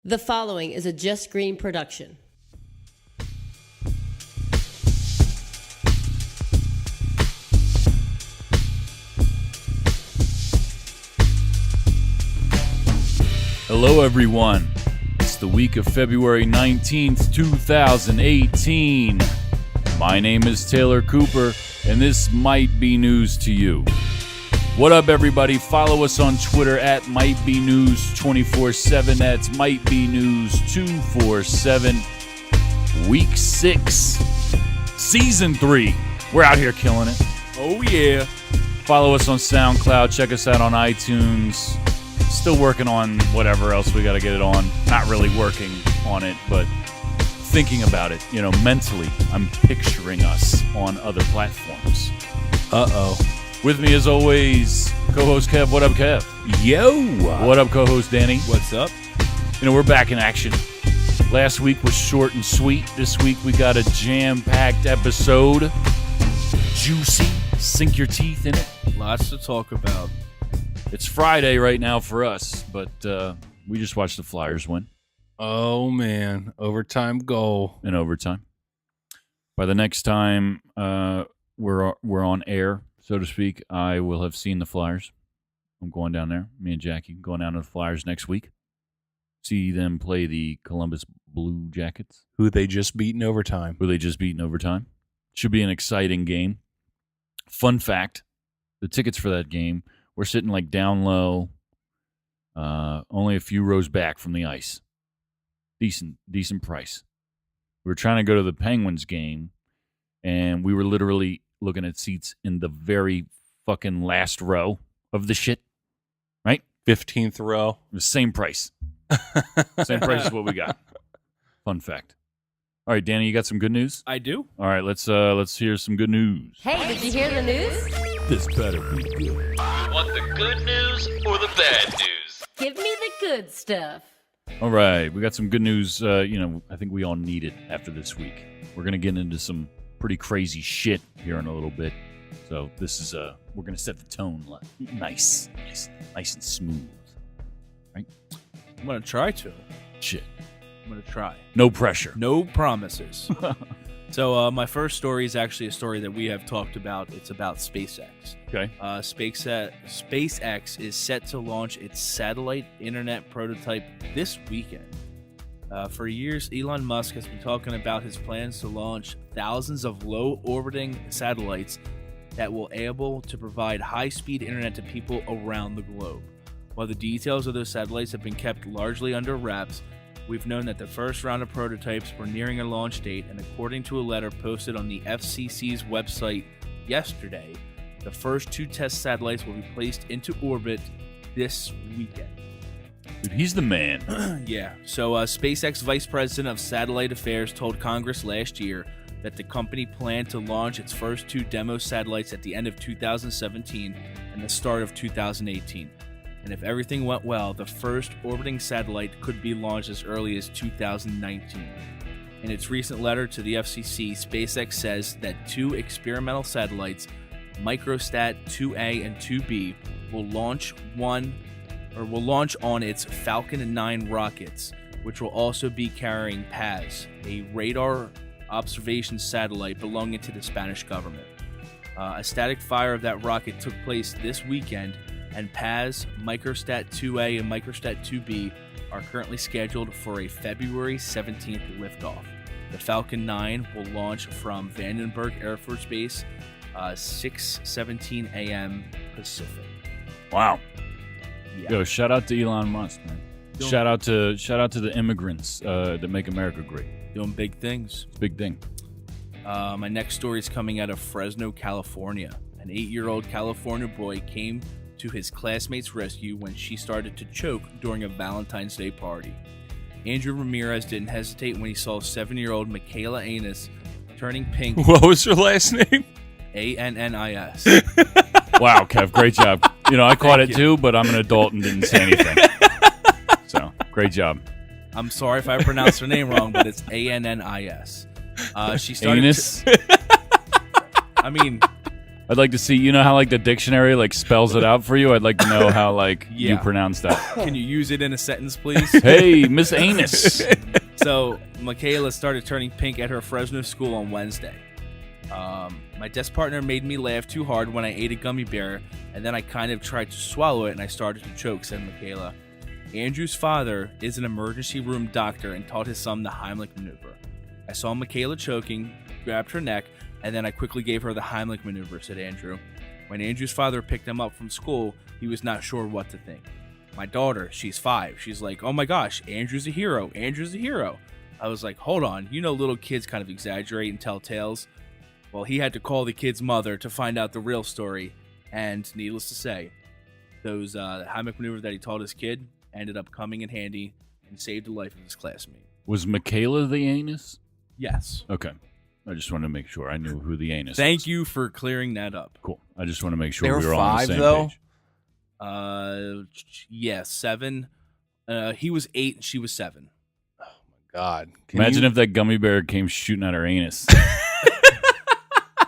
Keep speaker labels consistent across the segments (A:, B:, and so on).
A: The following is a Just Green production.
B: Hello, everyone. It's the week of February 19th, 2018. My name is Taylor Cooper, and this might be news to you. What up, everybody? Follow us on Twitter at MightBeNews247. That's MightBeNews247. Week 6, Season 3. We're out here killing it.
C: Oh, yeah.
B: Follow us on SoundCloud. Check us out on iTunes. Still working on whatever else we got to get it on. Not really working on it, but thinking about it. You know, mentally, I'm picturing us on other platforms.
C: Uh-oh.
B: With me, as always, co-host Kev. What up, Kev?
C: Yo.
B: What up, co-host Danny?
C: What's up?
B: You know, we're back in action. Last week was short and sweet. This week we got a jam-packed episode. Juicy. Sink your teeth in it.
C: Lots to talk about.
B: It's Friday right now for us, but we just watched the Flyers win.
C: Oh, man. Overtime goal.
B: In overtime. By the next time we're on air, so to speak, I will have seen the Flyers. I'm going down there. Me and Jackie going down to the Flyers next week. See them play the Columbus Blue Jackets.
C: Who they just beat in overtime.
B: Should be an exciting game. Fun fact, the tickets for that game, we're sitting like down low, only a few rows back from the ice. Decent price. We were trying to go to the Penguins game, and we were literally looking at seats in the very fucking last row of the shit, right?
C: 15th row.
B: The same price. Same price as what we got. Fun fact. All right, Danny, you got some good news?
C: I do.
B: All right, let's hear some good news.
A: Hey, did you hear the news?
B: This better be good.
D: You want the good news or the bad news?
A: Give me the good stuff.
B: All right, we got some good news. I think we all need it after this week. We're going to get into some pretty crazy shit here in a little bit. So this is we're going to set the tone nice and smooth. Right?
C: I'm going to try to.
B: Shit.
C: I'm going to try.
B: No pressure.
C: No promises. So my first story is actually a story that we have talked about. It's about SpaceX.
B: Okay.
C: SpaceX is set to launch its satellite internet prototype this weekend. For years, Elon Musk has been talking about his plans to launch thousands of low-orbiting satellites that will be able to provide high-speed internet to people around the globe. While the details of those satellites have been kept largely under wraps, we've known that the first round of prototypes were nearing a launch date, and according to a letter posted on the FCC's website yesterday, the first 2 test satellites will be placed into orbit this weekend.
B: Dude, he's the man.
C: Yeah. So SpaceX Vice President of Satellite Affairs told Congress last year that the company planned to launch its first 2 demo satellites at the end of 2017 and the start of 2018. And if everything went well, the first orbiting satellite could be launched as early as 2019. In its recent letter to the FCC, SpaceX says that 2 experimental satellites, Microsat 2A and 2B, will launch on its Falcon 9 rockets, which will also be carrying PAZ, a radar observation satellite belonging to the Spanish government. A static fire of that rocket took place this weekend, and PAZ, Microsat 2A, and Microsat 2B are currently scheduled for a February 17th liftoff. The Falcon 9 will launch from Vandenberg Air Force Base 6:17 a.m. Pacific.
B: Wow.
C: Yeah.
B: Yo, shout out to Elon Musk, man. Shout out to the immigrants that make America great.
C: Doing big things.
B: Big thing.
C: My next story is coming out of Fresno, California. An 8-year-old California boy came to his classmate's rescue when she started to choke during a Valentine's Day party. Andrew Ramirez didn't hesitate when he saw 7-year-old Michaela Annis turning pink.
B: What was her last name?
C: Annis.
B: Wow, Kev, great job. You know, I caught it too, but I'm an adult and didn't say anything. So, great job.
C: I'm sorry if I pronounced her name wrong, but it's Annis. She started.
B: Anus?
C: I mean,
B: I'd like to see, you know how like the dictionary like spells it out for you? I'd like to know how like you
C: Yeah.
B: pronounce that.
C: Can you use it in a sentence, please?
B: Hey, Miss Anus.
C: So Michaela started turning pink at her Fresno school on Wednesday. My desk partner made me laugh too hard when I ate a gummy bear, and then I kind of tried to swallow it and I started to choke, said Michaela. Andrew's father is an emergency room doctor and taught his son the Heimlich maneuver. I saw Michaela choking, grabbed her neck, and then I quickly gave her the Heimlich maneuver, said Andrew. When Andrew's father picked him up from school, he was not sure what to think. My daughter, she's 5. She's like, oh my gosh, Andrew's a hero. Andrew's a hero. I was like, hold on. You know little kids kind of exaggerate and tell tales. Well, he had to call the kid's mother to find out the real story. And needless to say, those Heimlich maneuver that he taught his kid ended up coming in handy and saved the life of his classmate.
B: Was Michaela the anus?
C: Yes.
B: Okay. I just wanted to make sure I knew who the anus was.
C: Thank you for clearing that up.
B: Cool. I just want to make sure
E: They
B: we
E: were
B: were all on the
E: 5
B: same
E: though?
B: page.
C: Yeah, 7. He was 8 and she was 7.
E: God.
B: Imagine if that gummy bear came shooting at her anus.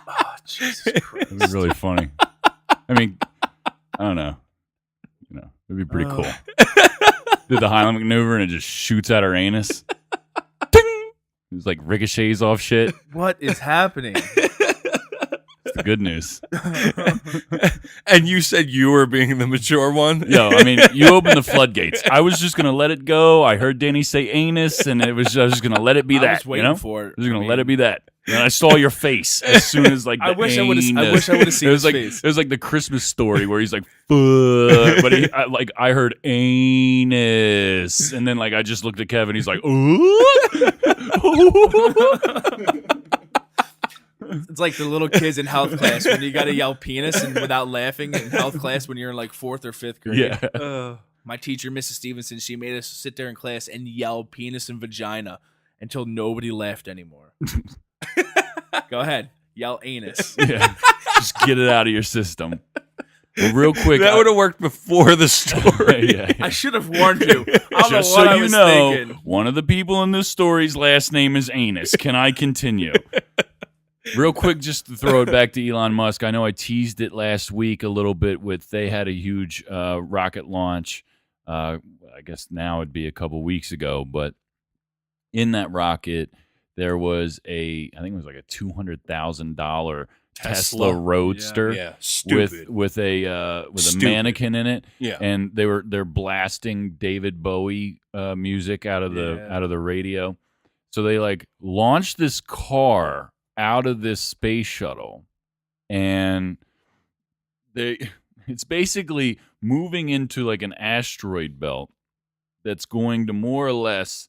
C: Oh, Jesus Christ.
B: That'd be really funny. I mean, I don't know. You know, it'd be pretty cool. Did the Heimlich maneuver and it just shoots at her anus. Ding! It's like ricochets off shit.
C: What is happening?
B: It's the good news.
E: And you said you were being the mature one?
B: Yo, I mean, you opened the floodgates. I was just gonna let it go. I heard Danny say anus, and I was just gonna let it be that.
C: I was waiting
B: you know?
C: for it.
B: I was gonna let it be that. And I saw your face as soon as like the
C: I wish I would've seen
B: it
C: his
B: was like
C: face.
B: it was like the Christmas Story where he's like, fuck, but I heard anus, and then like I just looked at Kevin. He's like, ooh.
C: It's like the little kids in health class when you got to yell penis and without laughing in health class when you're in like 4th or 5th grade.
B: Yeah.
C: My teacher, Mrs. Stevenson, she made us sit there in class and yell penis and vagina until nobody laughed anymore. Go ahead. Yell anus.
B: Yeah. Just get it out of your system. Well, real quick.
E: That would have worked before the story.
B: Yeah.
C: I should have warned you. I don't know
B: Just
C: what
B: so
C: I
B: you
C: was
B: know,
C: thinking.
B: one of the people in this story's last name is Anus. Can I continue? Real quick, just to throw it back to Elon Musk. I know I teased it last week a little bit with they had a huge rocket launch. I guess now it'd be a couple weeks ago, but in that rocket there was I think it was like a $200,000 Tesla Roadster.
E: Yeah, stupid.
B: with a
E: Stupid.
B: mannequin in it.
E: Yeah.
B: And they're blasting David Bowie music out of the radio. So they like launched this car out of this space shuttle, and it's basically moving into like an asteroid belt that's going to more or less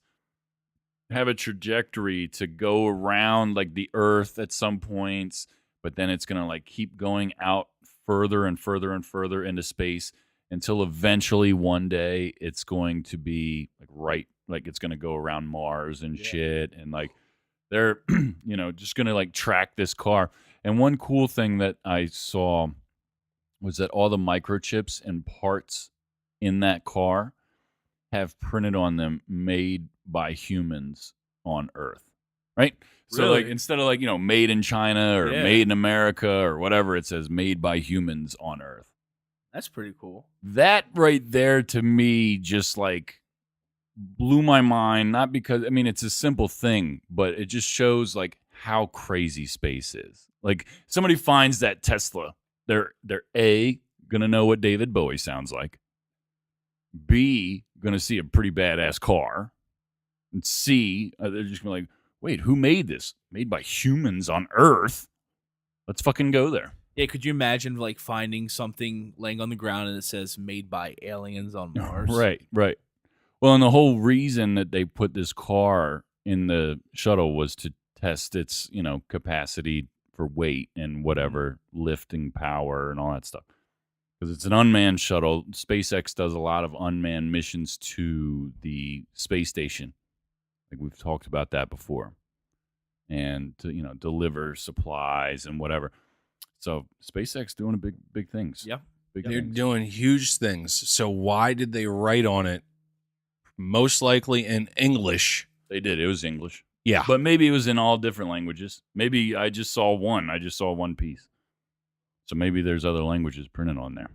B: have a trajectory to go around like the Earth at some points, but then it's going to like keep going out further and further and further into space until eventually one day it's going to be like it's going to go around Mars and shit, and like they're just going to like track this car. And one cool thing that I saw was that all the microchips and parts in that car have printed on them made by humans on Earth, right? So
C: Really?
B: like instead of like, made in China or made in America or whatever, it says made by humans on Earth.
C: That's pretty cool.
B: That right there to me just like blew my mind. Not because, I mean, it's a simple thing, but it just shows like how crazy space is. Like somebody finds that Tesla, they're A, gonna know what David Bowie sounds like. B, gonna see a pretty badass car. And C, they're just gonna be like, wait, who made this? Made by humans on Earth? Let's fucking go there.
C: Yeah, could you imagine like finding something laying on the ground and it says made by aliens on Mars?
B: Right. Well, and the whole reason that they put this car in the shuttle was to test its, capacity for weight and whatever, lifting power and all that stuff. Because it's an unmanned shuttle. SpaceX does a lot of unmanned missions to the space station. Like we've talked about that before. And to, deliver supplies and whatever. So SpaceX doing big things.
C: Yeah.
E: They're doing huge things. So why did they write on it? Most likely in English.
B: They did. It was English.
E: Yeah.
B: But maybe it was in all different languages. Maybe I just saw one. I just saw one piece. So maybe there's other languages printed on there.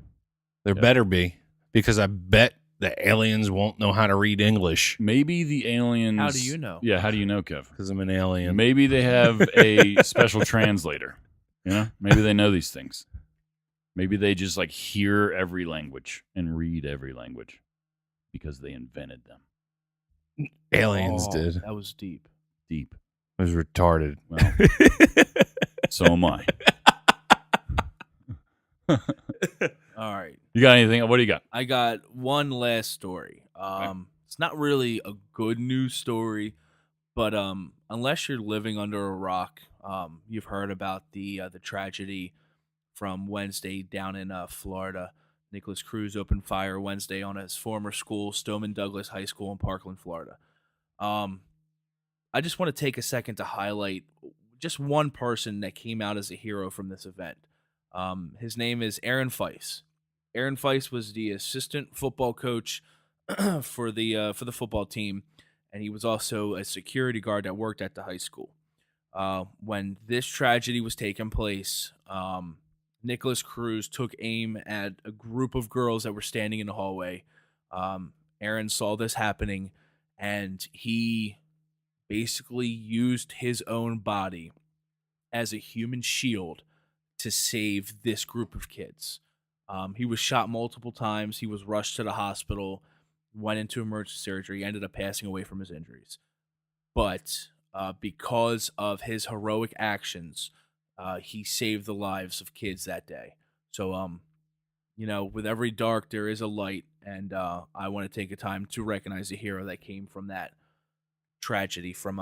E: There better be, because I bet the aliens won't know how to read English
B: Maybe the aliens.
C: How do you know?
B: Yeah, how do you know, Kev?
E: because I'm an alien.
B: Maybe they have a special translator. You know, maybe they know these things. Maybe they just like hear every language and read every language because they invented them.
E: Aliens
C: Oh,
E: did.
C: That was deep.
B: Deep.
E: It was retarded.
B: Well, so am I.
C: All right.
B: You got anything? What do you got?
C: I got one last story. It's not really a good news story, but unless you're living under a rock, you've heard about the tragedy from Wednesday down in Florida. Nicholas Cruz opened fire Wednesday on his former school, Stoneman Douglas High School in Parkland, Florida. I just want to take a second to highlight just one person that came out as a hero from this event. His name is Aaron Feist. Aaron Feist was the assistant football coach for the football team, and he was also a security guard that worked at the high school. When this tragedy was taking place, Nicholas Cruz took aim at a group of girls that were standing in the hallway. Aaron saw this happening, and he basically used his own body as a human shield to save this group of kids. He was shot multiple times. He was rushed to the hospital, went into emergency surgery, ended up passing away from his injuries. But because of his heroic actions, he saved the lives of kids that day. So, with every dark, there is a light, and I want to take a time to recognize the hero that came from that tragedy from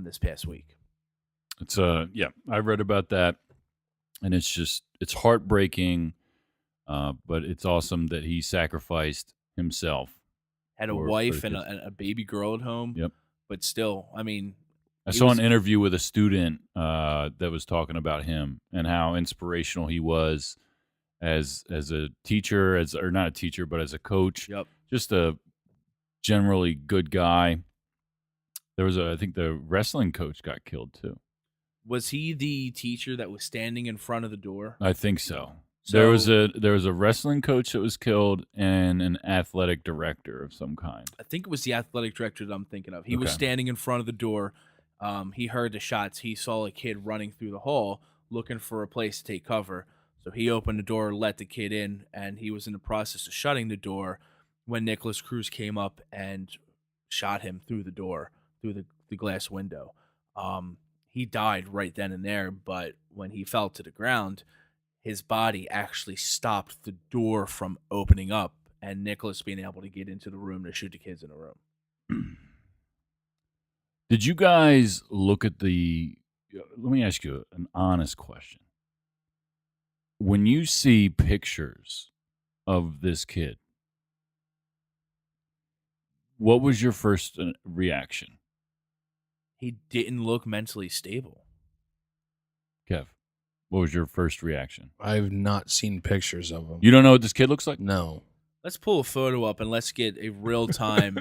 C: this past week.
B: It's I read about that, and it's heartbreaking, but it's awesome that he sacrificed himself.
C: Had a
B: for
C: wife
B: the
C: and
B: kids.
C: a baby girl at home.
B: Yep.
C: But still, I mean,
B: I
C: he
B: saw
C: was-
B: an interview with a student that was talking about him and how inspirational he was as a teacher, or not a teacher, but as a coach.
C: Yep.
B: Just a generally good guy. There was I think the wrestling coach got killed too.
C: Was he the teacher that was standing in front of the door?
B: I think so.
C: So-
B: There was a wrestling coach that was killed and an athletic director of some kind.
C: I think it was the athletic director that I'm thinking of. He was
B: Okay.
C: standing in front of the door. He heard the shots. He saw a kid running through the hall looking for a place to take cover. So he opened the door, let the kid in, and he was in the process of shutting the door when Nicholas Cruz came up and shot him through the door, through the glass window. He died right then and there, but when he fell to the ground, his body actually stopped the door from opening up and Nicholas being able to get into the room to shoot the kids in the room.
B: Did you guys look at let me ask you an honest question. When you see pictures of this kid, what was your first reaction,
C: He didn't look mentally stable.
B: Kev? What was your first reaction?
E: I've not seen pictures of him.
B: You don't know what this kid looks like?
E: No.
C: Let's pull a photo up and let's get a real time.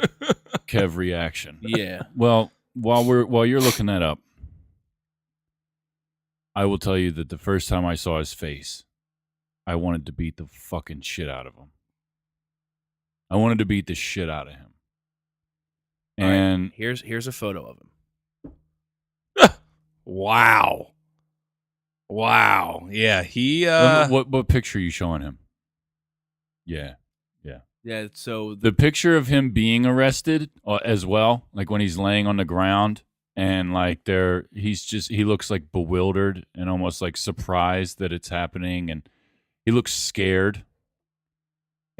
B: Kev reaction.
C: Yeah.
B: Well, while you're looking that up, I will tell you that the first time I saw his face, I wanted to beat the fucking shit out of him. I wanted to beat the shit out of him.
C: All right,
B: And
C: here's a photo of him.
E: Wow. Wow. Yeah, he
B: what picture are you showing him? Yeah.
C: Yeah. So
B: The picture of him being arrested as well, like when he's laying on the ground and like he looks like bewildered and almost like surprised that it's happening, and he looks scared.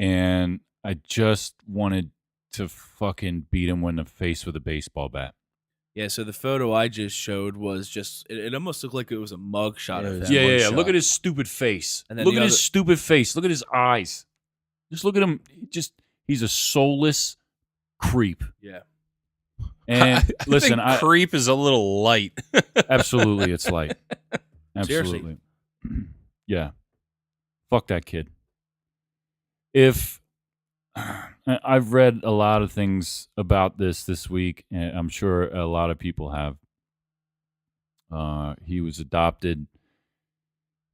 B: And I just wanted to fucking beat him in the face with a baseball bat.
C: yeah. So the photo I just showed was just. It almost looked like it was a mug shot
E: Yeah,
C: of
E: it
C: him.
E: was-
B: Yeah.
E: shot.
B: Look at his stupid face.
C: And then
B: Look
C: the
B: at his
C: other-
B: stupid face. Look at his eyes. Just look at him. He's a soulless creep.
C: Yeah.
B: And listen,
E: think creep is a little light.
B: absolutely, it's light.
C: Seriously.
B: Absolutely. Yeah. Fuck that kid. If I've read a lot of things about this week, and I'm sure a lot of people have. He was adopted.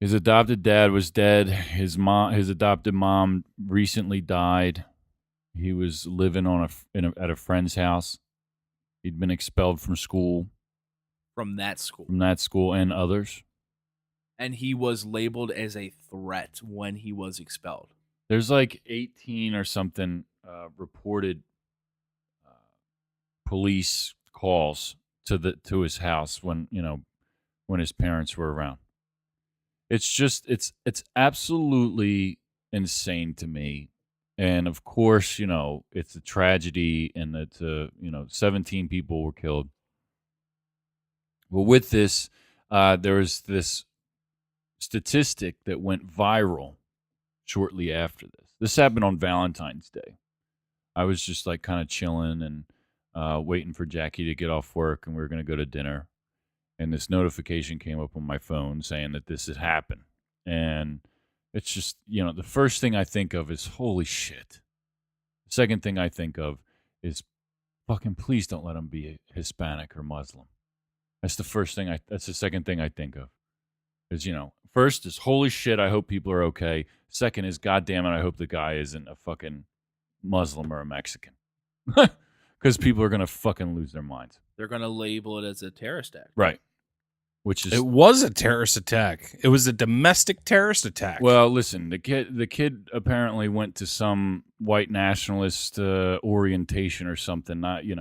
B: His adopted dad was dead. His adopted mom recently died. He was living at a friend's house. He'd been expelled from school.
C: From that school.
B: From that school and others.
C: And he was labeled as a threat when he was expelled.
B: There's like 18 or something reported police calls to his house when his parents were around. It's just it's absolutely insane to me. And of course, it's a tragedy and that 17 people were killed. Well, with this, there was this statistic that went viral shortly after this. This happened on Valentine's Day. I was just like kind of chilling and waiting for Jackie to get off work, and we were going to go to dinner. And this notification came up on my phone saying that this had happened. And it's just, the first thing I think of is, holy shit. The second thing I think of is, fucking please don't let him be Hispanic or Muslim. That's the second thing I think of. Is, first is, holy shit, I hope people are okay. Second is, goddamn it, I hope the guy isn't a fucking Muslim or a Mexican. Because people are going to fucking lose their minds.
C: They're going to label it as a terrorist act.
B: Right. Which is...
E: It was a terrorist attack. It was a domestic terrorist attack.
B: Well, listen, the kid apparently went to some white nationalist orientation or something. Not, you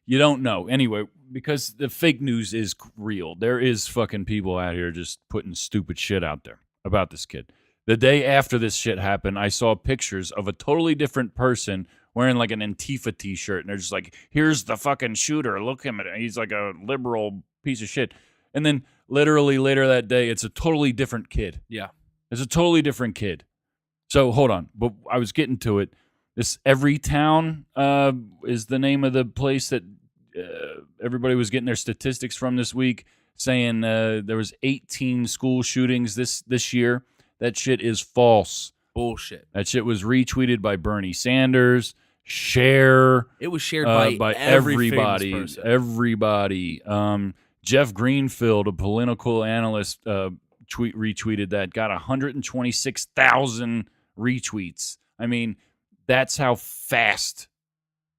B: don't know. Anyway, because the fake news is real. There is fucking people out here just putting stupid shit out there about this kid. The day after this shit happened, I saw pictures of a totally different person wearing like an Antifa t-shirt, and they're just like, here's the fucking shooter. Look at him. He's like a liberal piece of shit. And then literally later that day, it's a totally different kid.
C: Yeah.
B: It's a totally different kid. So hold on. But I was getting to it. This Everytown is the name of the place that everybody was getting their statistics from this week, saying there was 18 school shootings this year. That shit is false.
C: Bullshit.
B: That shit was retweeted by Bernie Sanders. It
C: was shared by
B: everybody.
C: Famous person.
B: Everybody. Jeff Greenfield, a political analyst, retweeted that. Got 126,000 retweets. I mean, that's how fast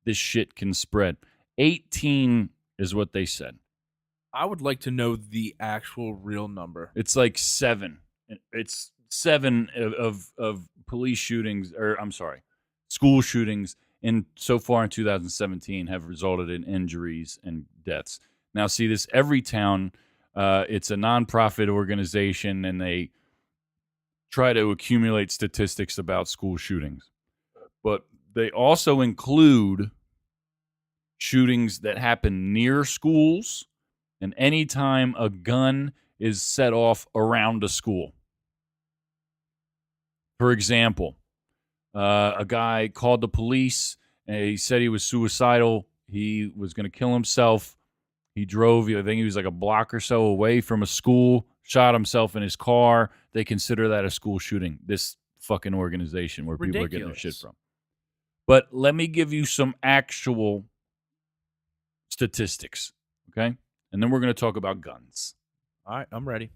B: this shit can spread. 18 is what they said.
C: I would like to know the actual real number.
B: It's like 7. It's 7 of police shootings, or I'm sorry, school shootings so far in 2017 have resulted in injuries and deaths. Now, see, this Everytown, it's a nonprofit organization, and they try to accumulate statistics about school shootings. But they also include shootings that happen near schools and anytime a gun is set off around a school. For example, a guy called the police, and he said he was suicidal. He was going to kill himself. He drove, I think he was like a block or so away from a school, shot himself in his car. They consider that a school shooting, this fucking organization where people are getting their shit from. But let me give you some actual statistics, okay? And then we're going to talk about guns.
C: All right, I'm ready.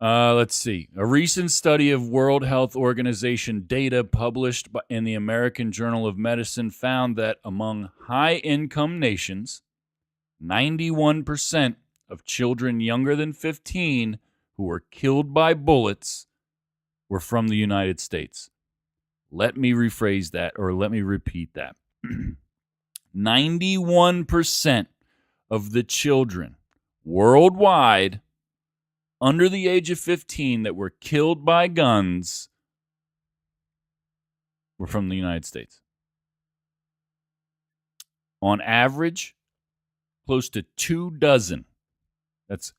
B: Let's see. A recent study of World Health Organization data published in the American Journal of Medicine found that among high-income nations, 91% of children younger than 15 who were killed by bullets were from the United States. Let me rephrase that, or let me repeat that. 91% of the children worldwide under the age of 15 that were killed by guns were from the United States. On average, close to 24, that's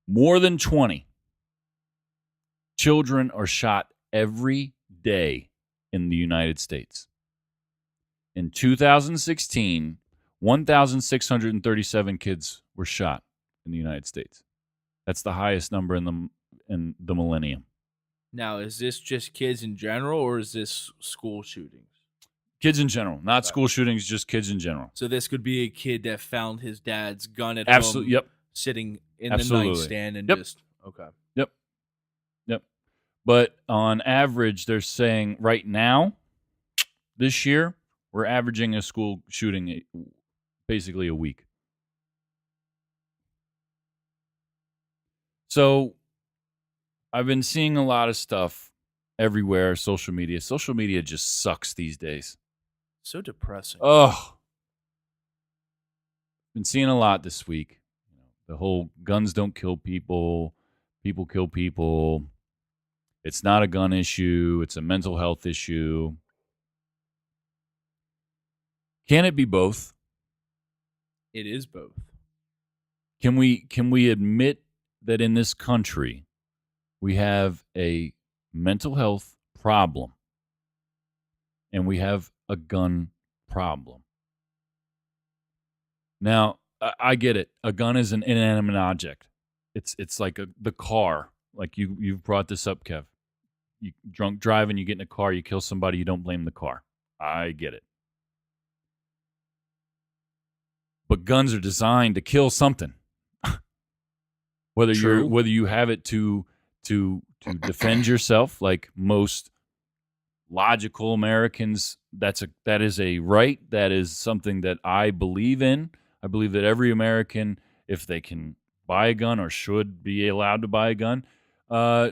B: more than 20, children are shot every day in the United States. In 2016, 1,637 kids were shot in the United States. That's the highest number in the millennium.
C: Now, is this just kids in general, or is this school shootings?
B: Kids in general, not school shootings, just kids in general.
C: So this could be a kid that found his dad's gun at
B: Absolutely,
C: home,
B: yep.
C: sitting in
B: Absolutely.
C: the nightstand, and
B: Yep.
C: just okay.
B: Yep. But on average, they're saying right now, this year, we're averaging a school shooting basically a week. So I've been seeing a lot of stuff everywhere, social media. Social media just sucks these days.
C: So depressing.
B: Oh, been seeing a lot this week. The whole guns don't kill people, people kill people. It's not a gun issue, it's a mental health issue. Can it be both?
C: It is both.
B: Can we admit that in this country we have a mental health problem and we have a gun problem? Now, I get it. A gun is an inanimate object. It's like the car. Like you've brought this up, Kev. You drunk driving, you get in a car, you kill somebody, you don't blame the car. I get it. But guns are designed to kill something. whether you have it to defend yourself, like most logical Americans, that is a right. That is something that I believe in. I believe that every American, if they can buy a gun or should be allowed to buy a gun,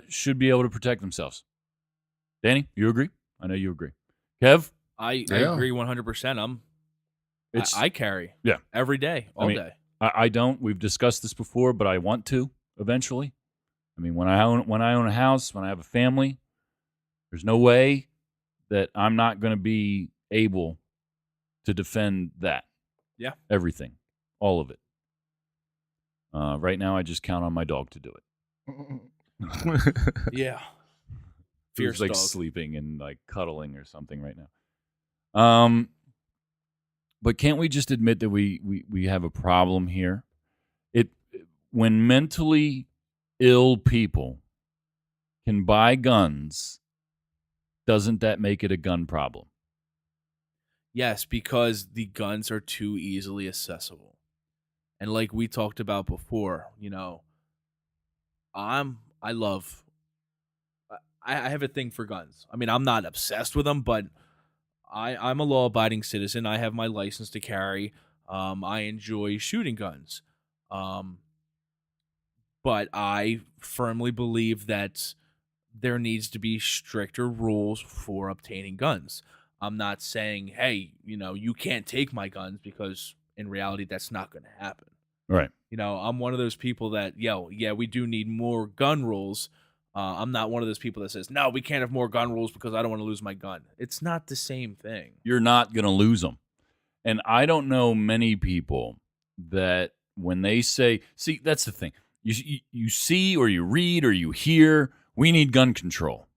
B: should be able to protect themselves. Danny, you agree? I know you agree. Kev?
C: I agree 100%. I carry every day, all day.
B: I don't. We've discussed this before, but I want to eventually. I mean, when I own a house, when I have a family, there's no way that I'm not going to be able to defend that.
C: Yeah.
B: Everything. All of it. Right now, I just count on my dog to do it.
C: Yeah.
B: Feels like
C: dog.
B: sleeping and like cuddling or something right now. But can't we just admit that we have a problem here? When mentally ill people can buy guns, doesn't that make it a gun problem?
C: Yes, because the guns are too easily accessible. And like we talked about before, I have a thing for guns. I mean, I'm not obsessed with them, but I'm a law-abiding citizen. I have my license to carry. I enjoy shooting guns. But I firmly believe that there needs to be stricter rules for obtaining guns. I'm not saying, hey, you can't take my guns, because in reality, that's not going to happen.
B: Right.
C: I'm one of those people that, we do need more gun rules. I'm not one of those people that says, no, we can't have more gun rules because I don't want to lose my gun. It's not the same thing.
B: You're not going to lose them. And I don't know many people that when they say, see, that's the thing. You see or you read or you hear, we need gun control.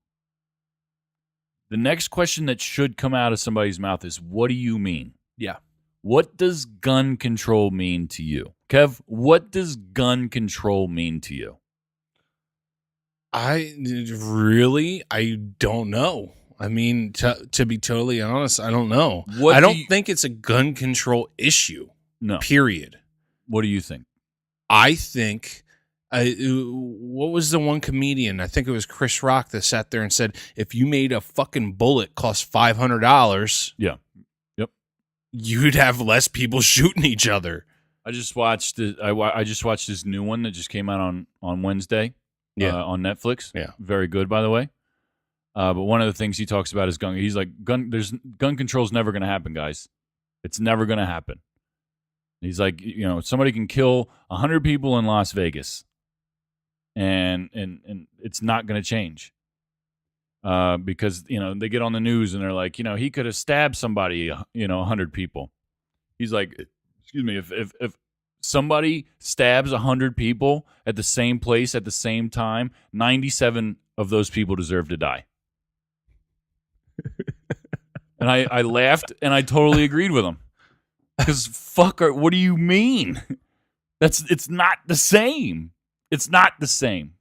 B: The next question that should come out of somebody's mouth is, what do you mean?
C: Yeah.
B: What does gun control mean to you? Kev, what does gun control mean to you?
E: I don't know. I mean, to be totally honest, I don't know. I don't think it's a gun control issue.
B: No.
E: Period.
B: What do you think?
E: I think, what was the one comedian? I think it was Chris Rock that sat there and said, if you made a fucking bullet cost $500,
B: yeah, yep,
E: you'd have less people shooting each other.
B: I just watched this new one that just came out on Wednesday. On Netflix.
E: Yeah.
B: Very good, by the way. But one of the things he talks about is gun. He's like, gun control is never going to happen, guys. It's never going to happen. He's like, somebody can kill 100 people in Las Vegas, and it's not going to change. Because, they get on the news and they're like, he could have stabbed somebody, 100 people. He's like, excuse me, if somebody stabs 100 people at the same place at the same time, 97 of those people deserve to die. And I laughed, and I totally agreed with him. Because what do you mean? It's not the same. It's not the same.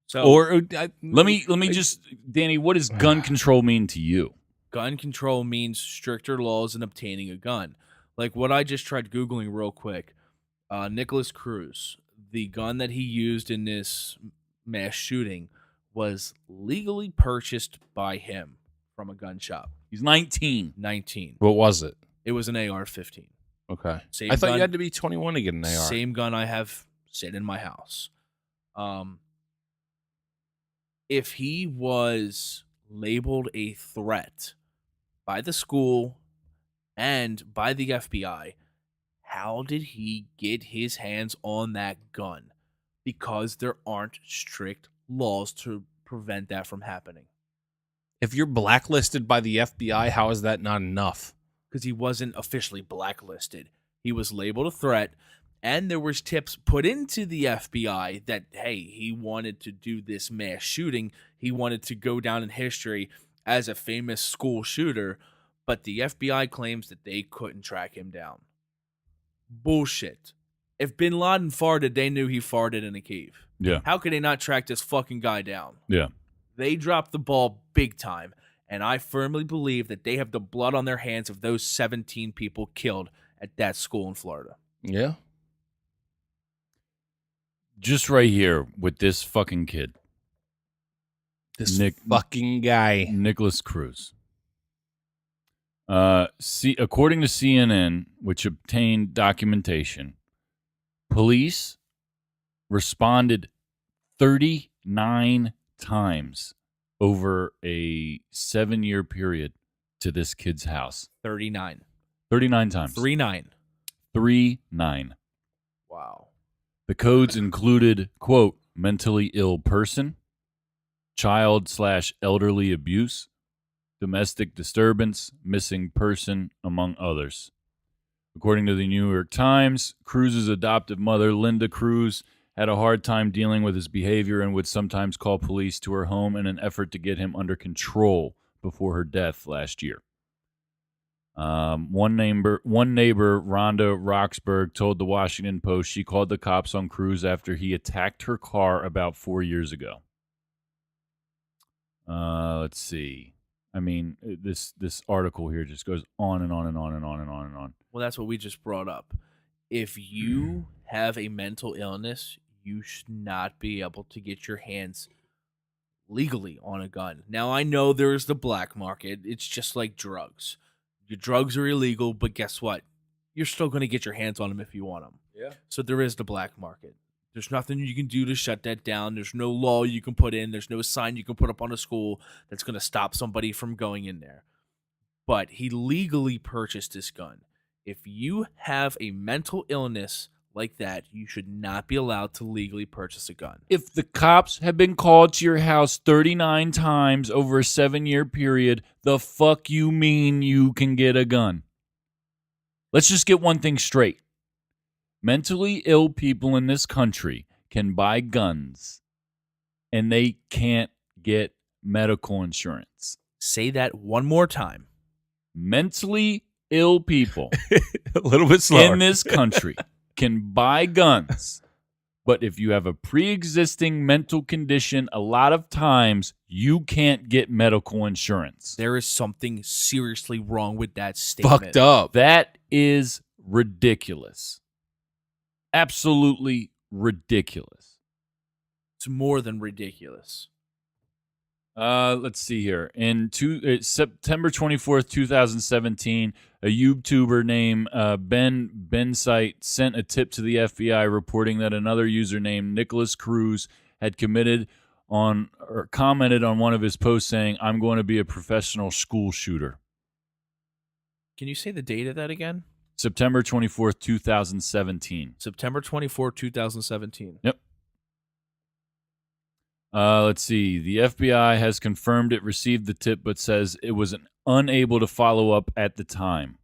C: So,
B: let me just, Danny, what does gun control mean to you?
C: Gun control means stricter laws in obtaining a gun. Like what I just tried Googling real quick. Nicholas Cruz, the gun that he used in this mass shooting was legally purchased by him from a gun shop.
B: He's 19.
C: 19.
E: What was it?
C: It was an AR-15.
E: Okay.
C: Same
E: I thought
C: gun-
E: you had to be 21 to get an AR.
C: Same gun I have sitting in my house. If he was labeled a threat by the school and by the FBI, how did he get his hands on that gun? Because there aren't strict laws to prevent that from happening.
E: If you're blacklisted by the FBI, how is that not enough?
C: Because he wasn't officially blacklisted. He was labeled a threat, and there was tips put into the FBI that, hey, he wanted to do this mass shooting. He wanted to go down in history as a famous school shooter, but the FBI claims that they couldn't track him down. Bullshit. If Bin Laden farted, they knew he farted in a cave.
B: Yeah.
C: How could they not track this fucking guy down?
B: Yeah.
C: They dropped the ball big time, and I firmly believe that they have the blood on their hands of those 17 people killed at that school in Florida.
E: Yeah.
B: Just right here with this fucking kid,
E: This
B: Nick-
E: fucking guy.
B: Nicholas Cruz. According to CNN, which obtained documentation, police responded 39 times over a 7-year period to this kid's house.
C: 39.
B: 39 times.
C: 3-9.
B: 3-9.
C: Wow.
B: The codes included, quote, mentally ill person, child/elderly abuse, domestic disturbance, missing person, among others. According to the New York Times, Cruz's adoptive mother, Linda Cruz, had a hard time dealing with his behavior and would sometimes call police to her home in an effort to get him under control before her death last year. One neighbor, Rhonda Roxburgh, told the Washington Post she called the cops on Cruz after he attacked her car about 4 years ago. Let's see. I mean, this article here just goes on and on and on and on and on and on.
C: Well, that's what we just brought up. If you have a mental illness, you should not be able to get your hands legally on a gun. Now, I know there's the black market. It's just like drugs. Your drugs are illegal, but guess what? You're still going to get your hands on them if you want them.
E: Yeah.
C: So there is the black market. There's nothing you can do to shut that down. There's no law you can put in. There's no sign you can put up on a school that's going to stop somebody from going in there. But he legally purchased this gun. If you have a mental illness like that, you should not be allowed to legally purchase a gun.
B: If the cops have been called to your house 39 times over a 7-year period, the fuck you mean you can get a gun? Let's just get one thing straight. Mentally ill people in this country can buy guns, and they can't get medical insurance.
C: Say that one more time.
B: Mentally ill people
E: A little bit slower.
B: in this country can buy guns, but if you have a pre-existing mental condition, a lot of times you can't get medical insurance.
C: There is something seriously wrong with that statement.
E: Fucked up.
B: That is ridiculous. Absolutely ridiculous.
C: It's more than ridiculous.
B: Let's see here. September 24th, 2017, a YouTuber named MBNSeason3Ep6 sent a tip to the FBI reporting that another user named Nicholas Cruz had commented on one of his posts saying, "I'm going to be a professional school shooter."
C: Can you say the date of that again?
B: September 24th, 2017.
C: September 24, 2017.
B: Yep. Let's see. The FBI has confirmed it received the tip, but says it was unable to follow up at the time.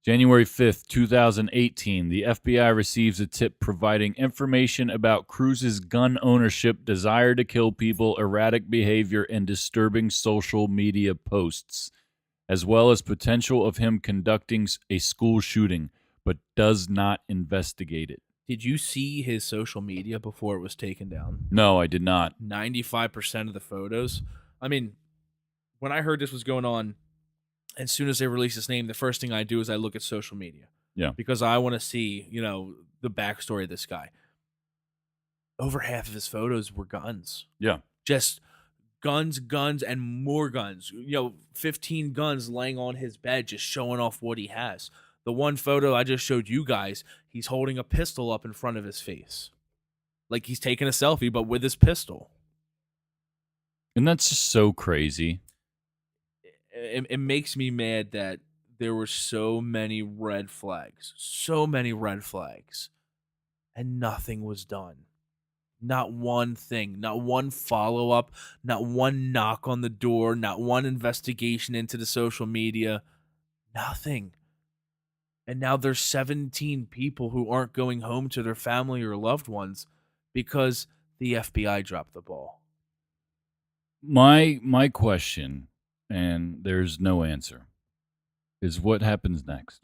B: January 5th, 2018, the FBI receives a tip providing information about Cruz's gun ownership, desire to kill people, erratic behavior, and disturbing social media posts, as well as potential of him conducting a school shooting, but does not investigate it.
C: Did you see his social media before it was taken down?
B: No, I did not.
C: 95% of the photos. I mean, when I heard this was going on, as soon as they release his name, the first thing I do is I look at social media.
B: Yeah.
C: Because I want to see, the backstory of this guy. over half of his photos were guns.
B: Yeah.
C: Just guns, and more guns. 15 guns laying on his bed, just showing off what he has. The one photo I just showed you guys, he's holding a pistol up in front of his face. Like he's taking a selfie, but with his pistol.
B: And that's just so crazy.
C: It makes me mad that there were so many red flags, and nothing was done. Not one thing, not one follow-up, not one knock on the door, not one investigation into the social media, nothing. And now there's 17 people who aren't going home to their family or loved ones because the FBI dropped the ball.
B: My question, and there's no answer, is what happens next?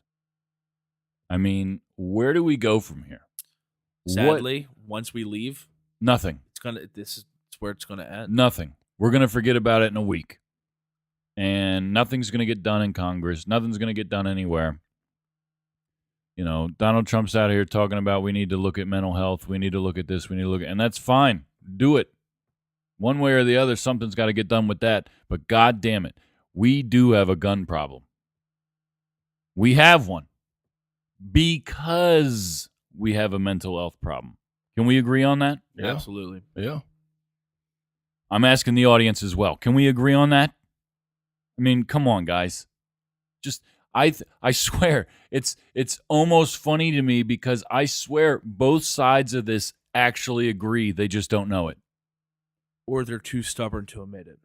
B: I mean, where do we go from here?
C: Sadly, once we leave,
B: Nothing.
C: this is where it's gonna end.
B: Nothing. We're going to forget about it in a week. And nothing's going to get done in Congress. Nothing's going to get done anywhere. Donald Trump's out here talking about we need to look at mental health. We need to look at this. We need to look at, and that's fine. Do it. One way or the other, something's got to get done with that. But God damn it, we do have a gun problem. We have one because we have a mental health problem. Can we agree on that?
E: Yeah.
C: Absolutely.
E: Yeah.
B: I'm asking the audience as well. Can we agree on that? I mean, come on, guys. Just I swear it's almost funny to me because I swear both sides of this actually agree. They just don't know it.
C: Or they're too stubborn to admit it.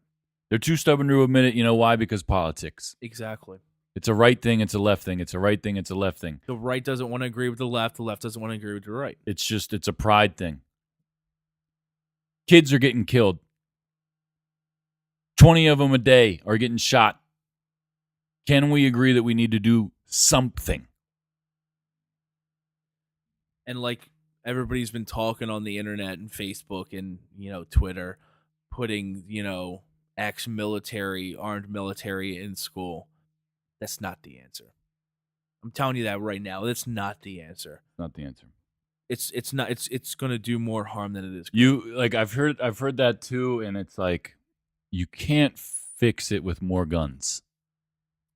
B: They're too stubborn to admit it. You know why? Because politics.
C: Exactly.
B: It's a right thing. It's a left thing. It's a right thing. It's a left thing.
C: The right doesn't want to agree with the left doesn't want to agree with the right.
B: It's a pride thing. Kids are getting killed. 20 of them a day are getting shot. Can we agree that we need to do something?
C: And like everybody's been talking on the internet and Facebook and, Twitter, putting, ex-military, armed military in school. That's not the answer. I'm telling you that right now. That's not the answer.
B: Not the answer.
C: It's not. It's going to do more harm than it is.
B: I've heard that too, and it's like you can't fix it with more guns.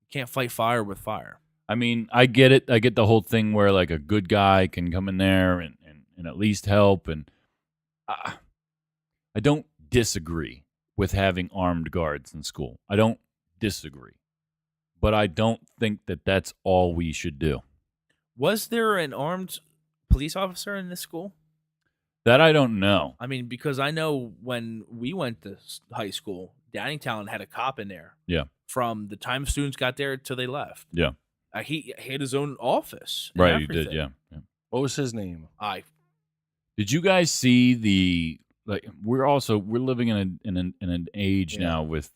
C: You can't fight fire with fire.
B: I mean, I get it. I get the whole thing where like a good guy can come in there and at least help, and I don't disagree with having armed guards in school. I don't disagree. But I don't think that that's all we should do.
C: Was there an armed police officer in this school?
B: That I don't know.
C: I mean, because I know when we went to high school, Downingtown had a cop in there.
B: Yeah.
C: From the time students got there till they left.
B: Yeah.
C: He had his own office.
B: Right, he did, yeah.
E: What was his name?
B: Did you guys see we're living in an age now with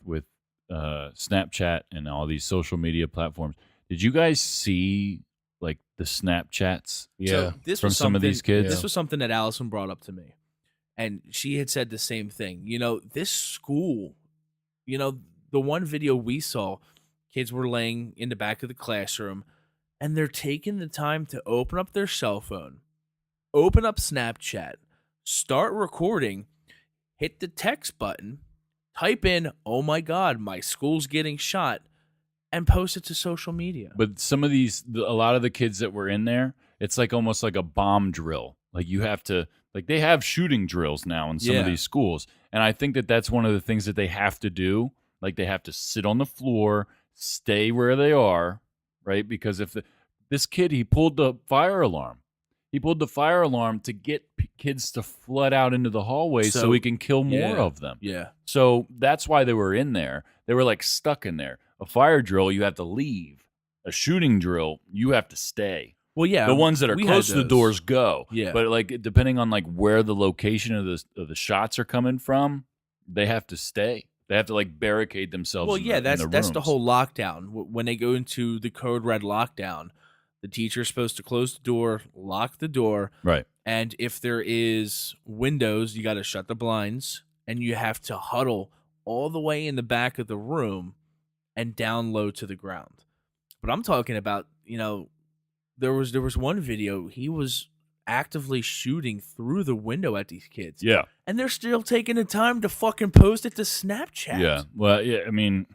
B: Snapchat and all these social media platforms. Did you guys see like the Snapchats from some of these kids?
C: This was something that Allison brought up to me. And she had said the same thing. This school, the one video we saw, kids were laying in the back of the classroom and they're taking the time to open up their cell phone, open up Snapchat, start recording, hit the text button, type in, "Oh my God, my school's getting shot," and post it to social media.
B: But some of a lot of the kids that were in there, it's like almost like a bomb drill. Like you have to, like they have shooting drills now in some of these schools. And I think that that's one of the things that they have to do. Like they have to sit on the floor, stay where they are, right? Because if this kid, he pulled the fire alarm. He pulled the fire alarm to get kids to flood out into the hallway so he can kill more of them.
C: Yeah.
B: So that's why they were in there. They were like stuck in there. A fire drill, you have to leave. A shooting drill, you have to stay.
C: Well, yeah.
B: The ones that are close to the doors go.
C: Yeah.
B: But like depending on like where the location of the shots are coming from, they have to stay. They have to like barricade themselves.
C: Well,
B: in
C: that's
B: rooms.
C: the whole lockdown. When they go into the code red lockdown, the teacher's supposed to close the door, lock the door.
B: Right.
C: And if there is windows, you got to shut the blinds, and you have to huddle all the way in the back of the room and down low to the ground. But I'm talking about, there was one video. He was actively shooting through the window at these kids.
B: Yeah.
C: And they're still taking the time to fucking post it to Snapchat.
B: Yeah. Well, yeah, I mean,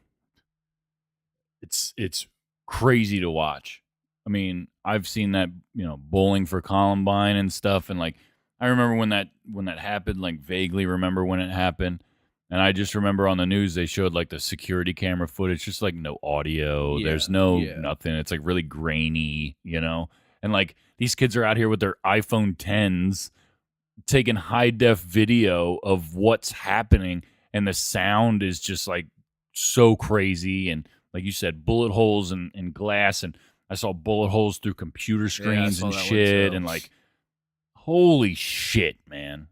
B: it's crazy to watch. I mean, I've seen that, Bowling for Columbine and stuff, and like I remember when that happened, like vaguely remember when it happened. And I just remember on the news they showed like the security camera footage, just like no audio.
C: Yeah,
B: There's no nothing. It's like really grainy, And like these kids are out here with their iPhone 10s taking high def video of what's happening, and the sound is just like so crazy. And like you said, bullet holes and glass, and I saw bullet holes through computer screens and shit, and like, holy shit, man!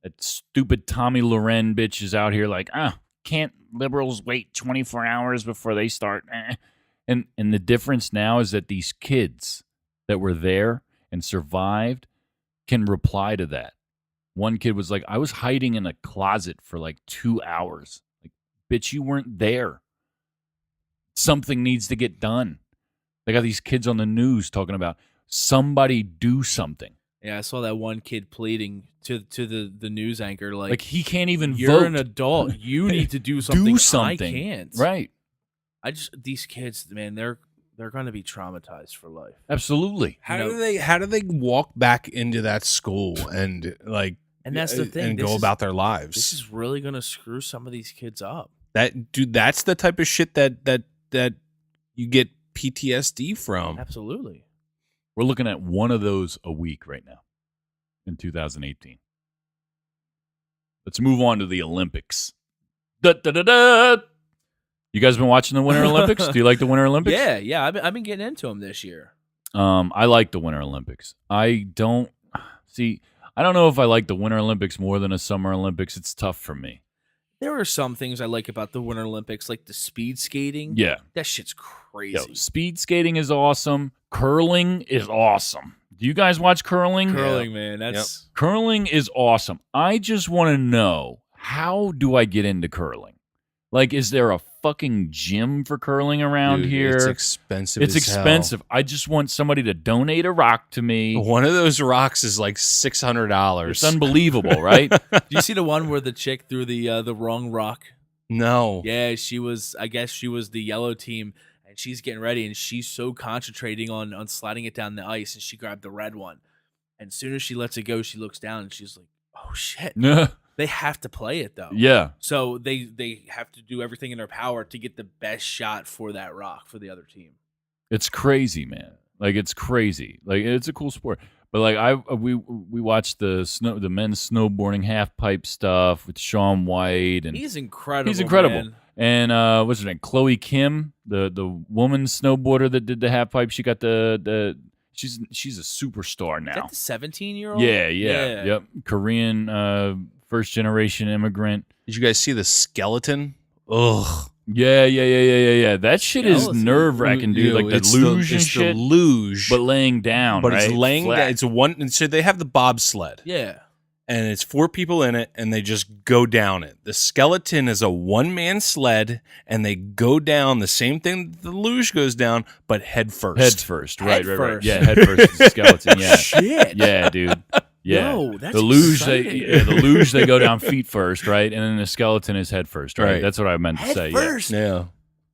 B: That stupid Tommy Loren bitch is out here like, can't liberals wait 24 hours before they start? And the difference now is that these kids that were there and survived can reply to that. One kid was like, I was hiding in a closet for like 2 hours. Like, bitch, you weren't there. Something needs to get done. They got these kids on the news talking about somebody do something.
C: Yeah, I saw that one kid pleading to the news anchor like
B: he can't even
C: you're
B: vote.
C: an adult. You need to do something.
B: Do something.
C: I can't.
B: Right.
C: These kids, man, they're going to be traumatized for life.
B: Absolutely.
E: How do they walk back into that school and like
C: and that's the thing
E: and go about their lives?
C: This is really going to screw some of these kids up.
E: That's the type of shit that you get PTSD from.
C: Absolutely.
B: We're looking at one of those a week right now in 2018. Let's move on to the Olympics. Da, da, da, da. You guys been watching the Winter Olympics? Do you like the Winter Olympics?
C: Yeah. I've been getting into them this year.
B: I like the Winter Olympics. I don't know if I like the Winter Olympics more than a Summer Olympics. It's tough for me.
C: There are some things I like about the Winter Olympics, like the speed skating.
B: Yeah.
C: That shit's crazy.
B: Yo, speed skating is awesome. Curling is awesome. Do you guys watch curling?
C: Curling, man.
B: Curling is awesome. I just want to know, how do I get into curling? Like, is there a fucking gym for curling around here?
E: It's expensive.
B: It's expensive.
E: Hell.
B: I just want somebody to donate a rock to me.
E: One of those rocks is like $600.
B: It's unbelievable, right?
C: Do you see the one where the chick threw the wrong rock?
E: No.
C: Yeah, I guess she was the yellow team, and she's getting ready, and she's so concentrating on sliding it down the ice, and she grabbed the red one. And as soon as she lets it go, she looks down, and she's like, oh, shit. They have to play it, though.
B: Yeah.
C: So they have to do everything in their power to get the best shot for that rock for the other team.
B: It's crazy, man. Like, it's crazy. Like, it's a cool sport. But like we watched the men's snowboarding half pipe stuff with Shaun White, and
C: he's incredible.
B: He's incredible.
C: Man.
B: And what's her name? Chloe Kim, the woman snowboarder that did the half pipe. She got the she's a superstar now.
C: Is that the 17-year-old?
B: Yeah. Yep. Korean first generation immigrant.
E: Did you guys see the skeleton? Ugh.
B: Yeah. That shit is nerve wracking, dude. Like the luge and shit.
E: The luge,
B: but laying down.
E: But
B: right?
E: it's laying
B: Flat.
E: down. It's one. And so they have the bobsled.
C: Yeah.
E: And it's 4 people in it, and they just go down it. The skeleton is a one-man sled, and they go down the same thing the luge goes down, but head first.
B: Head first. Right.
C: First.
B: Yeah, head first is the skeleton. Yeah.
C: Shit.
B: Yeah, dude. Yeah.
C: Yo, that's
B: the luge
C: exciting.
B: the luge they go down feet first, right? And then the skeleton is head first, right?
E: Right.
B: That's what I meant to
C: Head
B: say.
C: first?
B: Yeah.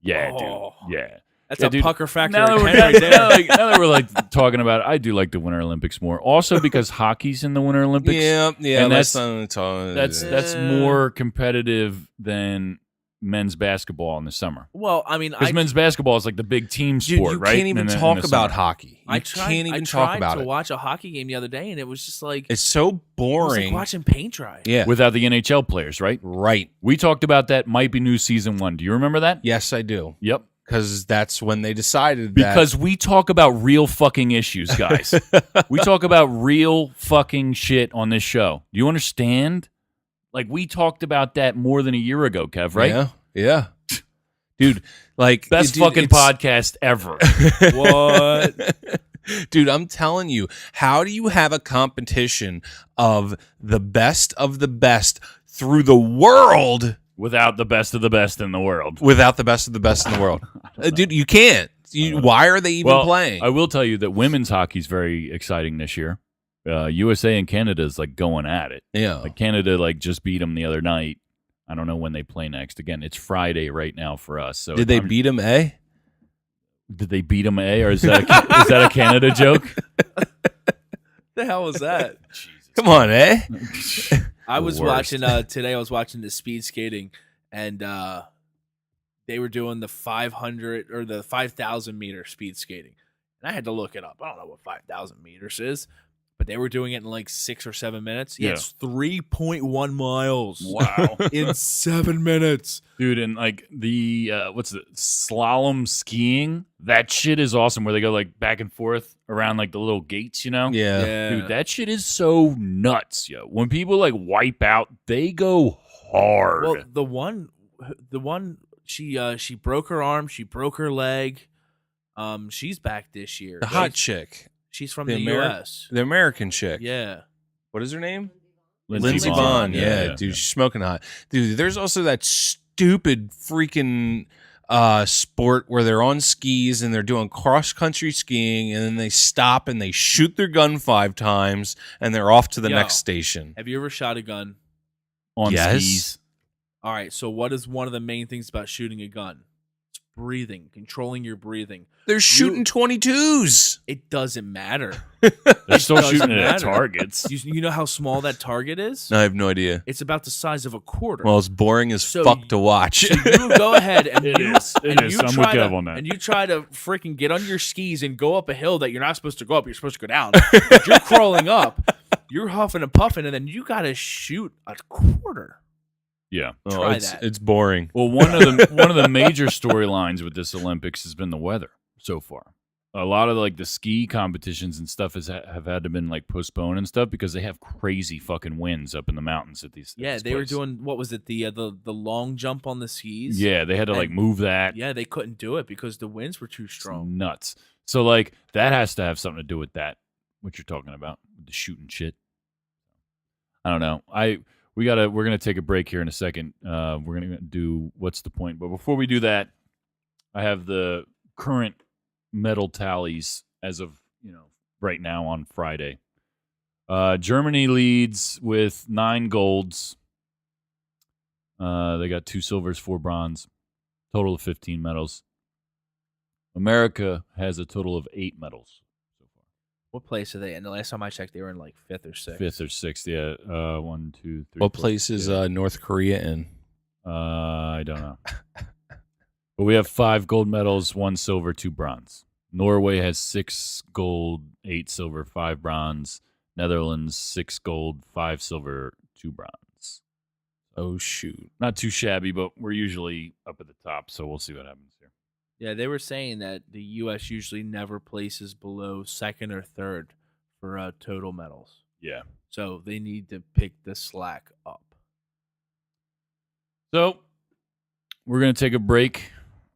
B: Yeah,
C: Oh.
B: dude. Yeah.
C: That's
B: Yeah,
C: a
B: dude.
C: pucker factor.
B: Now that,
C: of
B: we're,
C: 10 right there.
B: now that we're like talking about it, I do like the Winter Olympics more. Also because hockey's in the Winter Olympics.
E: Yeah.
B: And
E: that's
B: that's more competitive than men's basketball in the summer.
C: Well, I mean,
B: Because men's basketball is like the big team sport,
E: you
B: right?
E: can't even
B: in the
E: talk about
B: summer.
E: hockey.
C: I tried to watch a hockey game the other day, and it was just like
E: It's so
C: it was
E: boring.
C: like watching paint dry.
E: Yeah.
B: Without the NHL players, right?
E: Right.
B: We talked about that. Might be new season 1. Do you remember that?
E: Yes, I do.
B: Yep.
E: Because that's when they decided that.
B: Because we talk about real fucking issues, guys. We talk about real fucking shit on this show. Do you understand? Like, we talked about that more than a year ago, Kev, right?
E: Yeah. Dude, like
B: Best
E: dude,
B: fucking
E: it's-
B: podcast ever.
C: What?
E: Dude, I'm telling you, how do you have a competition of the best through the world
B: Without the best of the best in the world.
E: without the best of the best in the world? Dude, you can't. Why are they even playing?
B: I will tell you that women's hockey is very exciting this year. USA and Canada is like going at it.
E: Yeah.
B: Like Canada like just beat them the other night. I don't know when they play next. Again, it's Friday right now for us. So
E: Did they beat them, eh?
B: Did they beat them, or is that is that a Canada joke?
C: The hell was that?
E: Come on, eh?
C: I was
B: worst.
C: watching today. I was watching the speed skating, and they were doing the 500 or the 5,000 meter speed skating, and I had to look it up. I don't know what 5,000 meters is, but they were doing it in like 6 or 7 minutes. Yeah, it's 3.1 miles.
B: Wow.
C: In 7 minutes.
B: Dude, and like the what's the slalom skiing? That shit is awesome. Where they go like back and forth around like the little gates, you know?
E: Yeah.
B: Dude, that shit is so nuts, yo. When people like wipe out, they go hard.
C: Well, the one she broke her arm, she broke her leg. She's back this year.
E: The hot chick.
C: She's from
E: The
C: the U.S.
E: The American chick.
C: Yeah.
E: What is her name?
B: Lindsey
E: Vonn.
B: Vonn.
E: Yeah, dude, she's smoking hot. Dude, there's also that stupid freaking sport where they're on skis and they're doing cross-country skiing, and then they stop and they shoot their gun 5 times and they're off to the next station.
C: Have you ever shot a gun?
B: On
E: Yes.
B: skis.
C: All right. So what is one of the main things about shooting a gun? It's breathing, controlling your breathing.
E: They're shooting 22s.
C: It doesn't matter.
B: They're still
C: doesn't
B: shooting it at
C: matter.
B: targets.
C: You know how small that target is?
E: I have no idea.
C: It's about the size of a quarter.
E: Well, it's boring as
C: So
E: fuck to watch.
C: So you go ahead and
B: It
C: you,
B: is.
C: and
B: It is.
C: you
B: I'm with
C: try
B: Kev
C: to,
B: on that.
C: and you try to freaking get on your skis and go up a hill that you're not supposed to go up. You're supposed to go down. But you're crawling up. You're huffing and puffing, and then you got to shoot a quarter.
B: Yeah.
C: Try that.
E: It's boring.
B: Well, one of the major storylines with this Olympics has been the weather so far. A lot of like the ski competitions and stuff have had to been like postponed and stuff because they have crazy fucking winds up in the mountains at these.
C: Yeah,
B: this
C: they were
B: place.
C: doing what was it the long jump on the skis?
B: Yeah, they had to like
C: And-
B: move that.
C: Yeah, they couldn't do it because the winds were too
B: It's
C: strong.
B: nuts. So like that has to have something to do with that. What you're talking about, with the shooting shit. I don't know. We're gonna take a break here in a second. We're gonna do what's the point, but before we do that, I have the current medal tallies as of right now on Friday. Germany leads with 9 golds. They got 2 silvers, 4 bronze, total of 15 medals. America has a total of 8 medals so far.
C: What place are they in? The last time I checked, they were in like 5th or 6th.
B: 5th or 6th, yeah. 1, 2, 3.
E: What
B: 4,
E: place is
B: yeah.
E: North Korea in?
B: I don't know. But we have 5 gold medals, 1 silver, 2 bronze. Norway has 6 gold, 8 silver, 5 bronze. Netherlands 6 gold, 5 silver, 2 bronze.
E: Oh, shoot.
B: Not too shabby, but we're usually up at the top, so we'll see what happens here.
C: Yeah, they were saying that the U.S. usually never places below 2nd or 3rd for total medals.
B: Yeah.
C: So they need to pick the slack up.
B: So we're going to take a break.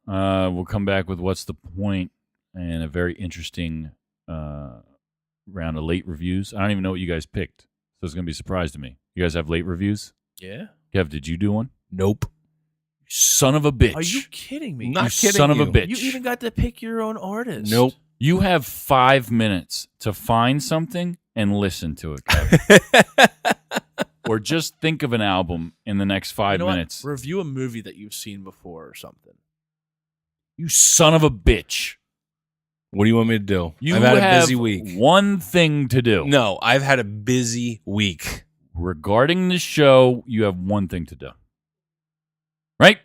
B: We'll come back with What's the Point and a very interesting round of late reviews. I don't even know what you guys picked, so it's going to be a surprise to me. You guys have late reviews?
C: Yeah.
B: Kev, did you do one?
E: Nope.
B: Son of a bitch.
C: Are you kidding me?
E: Not
B: You
E: kidding
B: son of a
E: you.
B: bitch.
C: You even got to pick your own artist.
E: Nope.
B: You have 5 minutes to find something and listen to it, Kev. Or just think of an album in the next 5
C: You know what?
B: minutes.
C: Review a movie that you've seen before or something.
B: You son of a bitch.
E: What do you want me to do?
B: You
E: I've had
B: have
E: a busy week.
B: one thing to do.
E: No, I've had a busy week.
B: Regarding the show, you have one thing to do. Right?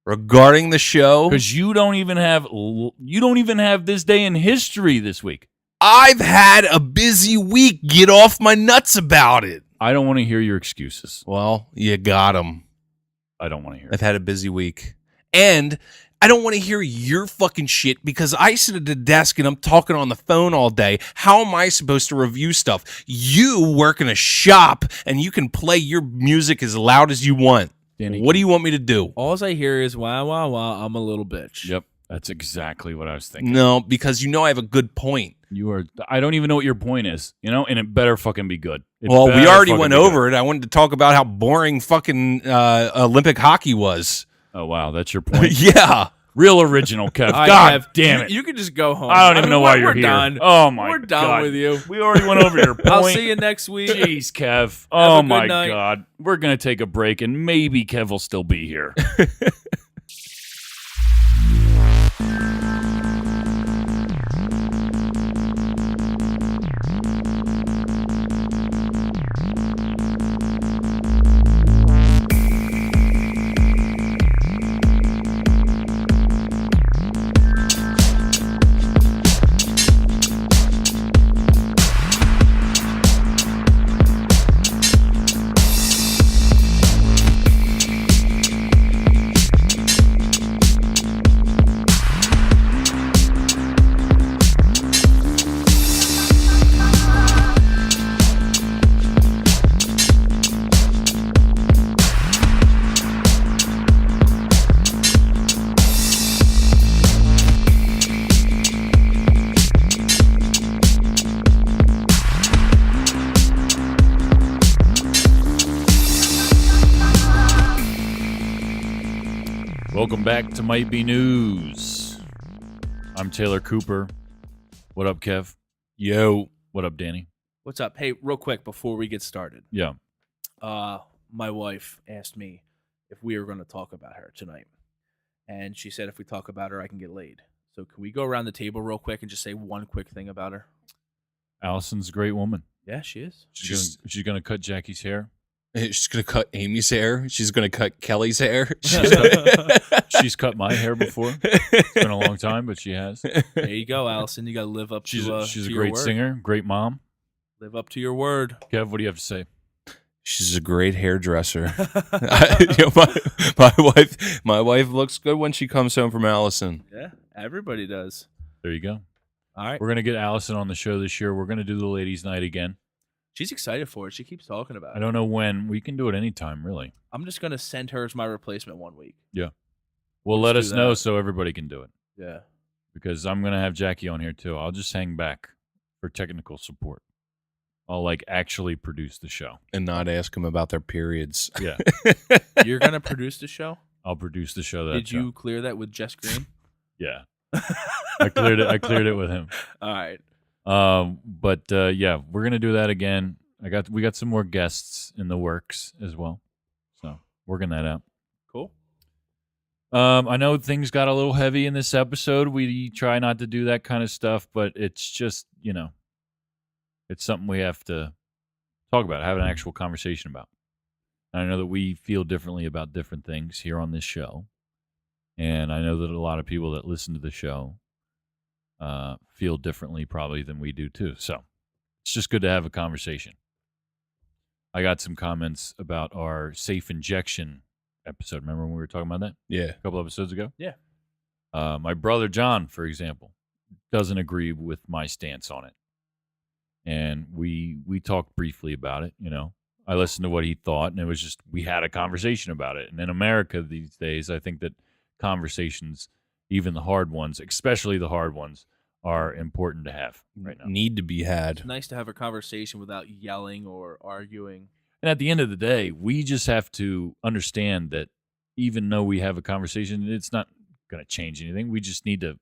E: Regarding the show,
B: Because you don't even have this day in history this week.
E: I've had a busy week. Get off my nuts about it.
B: I don't want to hear your excuses.
E: Well, you got them.
B: I don't want to hear it.
E: I've had a busy week. And I don't want to hear your fucking shit because I sit at the desk and I'm talking on the phone all day. How am I supposed to review stuff? You work in a shop and you can play your music as loud as you want.
B: Danny,
E: What do you want me to do?
C: All I hear is, wow, wow, wow, I'm a little bitch.
B: Yep. That's exactly what I was thinking.
E: No, because you know I have a good point.
B: I don't even know what your point is, and it better fucking be good. It
E: Well, we
B: better
E: already
B: fucking
E: went
B: be good.
E: over it. I wanted to talk about how boring fucking Olympic hockey was.
B: Oh, wow. That's your point?
E: Yeah.
B: Real original, Kev.
C: All right,
B: God
C: Kev,
B: damn it.
C: You can just go home.
B: I don't even know why you're
C: we're
B: here.
C: Done.
B: Oh, my
C: We're
B: God.
C: done with you.
B: We already went over your point.
C: I'll see you next week.
B: Jeez, Kev.
C: a
B: Oh,
C: good
B: my
C: night.
B: God. We're going to take a break, and maybe Kev will still be here. Welcome back to Might Be News. I'm Taylor Cooper. What up, Kev?
E: Yo.
B: What up, Danny?
C: What's up? Hey, real quick before we get started.
B: Yeah.
C: My wife asked me if we were going to talk about her tonight. And she said if we talk about her, I can get laid. So can we go around the table real quick and just say one quick thing about her?
B: Allison's a great woman.
C: Yeah, she is.
B: She's going to cut Jackie's hair.
E: She's going to cut Amy's hair. She's going to cut Kelly's hair.
B: She's cut my hair before. It's been a long time, but she has.
C: There you go, Allison. You got to live up
B: She's
C: to
B: a
C: your
B: great
C: word.
B: singer, great mom.
C: Live up to your word.
B: Kev, what do you have to say?
E: She's a great hairdresser. My wife looks good when she comes home from Allison.
C: Yeah, everybody does.
B: There you go.
C: All right.
B: We're going to get Allison on the show this year. We're going to do the ladies' night again.
C: She's excited for it. She keeps talking about
B: I
C: it.
B: don't know when. We can do it anytime, really.
C: I'm just going to send her as my replacement 1 week.
B: Well, let
C: Let's
B: us
C: do
B: know
C: that.
B: so everybody can do it.
C: Yeah.
B: Because I'm going to have Jackie on here, too. I'll just hang back for technical support. I'll, actually produce the show.
E: And not ask them about their periods.
B: Yeah.
C: You're going to produce the show?
B: I'll produce the show.
C: Did you clear that with Jess Green?
B: Yeah. I cleared it with him.
C: All right.
B: Yeah, we're going to do that again. We got some more guests in the works as well. So, working that out.
C: Cool.
B: I know things got a little heavy in this episode. We try not to do that kind of stuff, but it's just, it's something we have to talk about, have an actual conversation about. And I know that we feel differently about different things here on this show. And I know that a lot of people that listen to the show feel differently probably than we do too. So it's just good to have a conversation. I got some comments about our safe injection episode. Remember when we were talking about that
E: Yeah.
B: a couple episodes ago?
C: Yeah.
B: My brother John, for example, doesn't agree with my stance on it. And we talked briefly about it, I listened to what he thought, and it was just, we had a conversation about it. And in America these days, I think that conversations, even the hard ones, especially the hard ones, are important to have right now.
E: Need to be had.
C: It's nice to have a conversation without yelling or arguing.
B: And at the end of the day, we just have to understand that even though we have a conversation, it's not going to change anything. We just need to,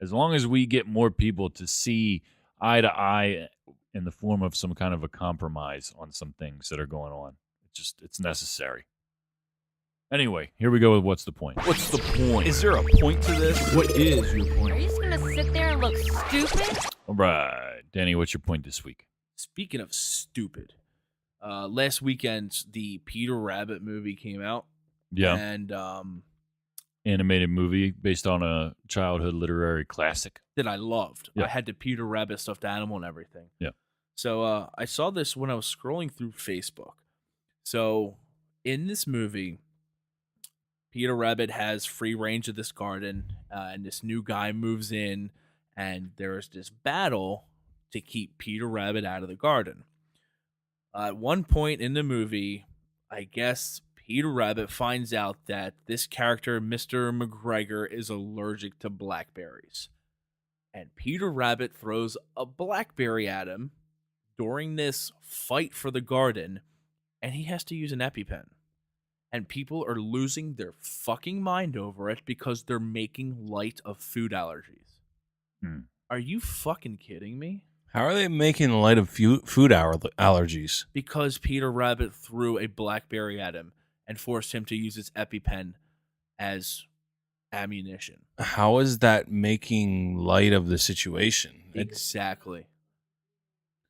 B: as long as we get more people to see eye to eye in the form of some kind of a compromise on some things that are going on, it's necessary. Anyway, here we go with what's the point. What's the point?
E: Is there a point to this?
C: What is your
A: Are
C: point?
A: you just going to sit there and look stupid?
B: All right, Danny, what's your point this week?
C: Speaking of stupid, last weekend the Peter Rabbit movie came out.
B: Yeah,
C: And
B: animated movie based on a childhood literary classic.
C: that I loved.
B: Yeah.
C: I had the Peter Rabbit stuffed animal and everything.
B: Yeah.
C: So I saw this when I was scrolling through Facebook. So in this movie, Peter Rabbit has free range of this garden, and this new guy moves in, and there's this battle to keep Peter Rabbit out of the garden. At one point in the movie, I guess Peter Rabbit finds out that this character, Mr. McGregor, is allergic to blackberries. And Peter Rabbit throws a blackberry at him during this fight for the garden, and he has to use an EpiPen. and people are losing their fucking mind over it because they're making light of food allergies. Are you fucking kidding me?
E: How are they making light of food allergies?
C: Because Peter Rabbit threw a blackberry at him and forced him to use its EpiPen as ammunition.
E: How is that making light of the situation?
C: Exactly.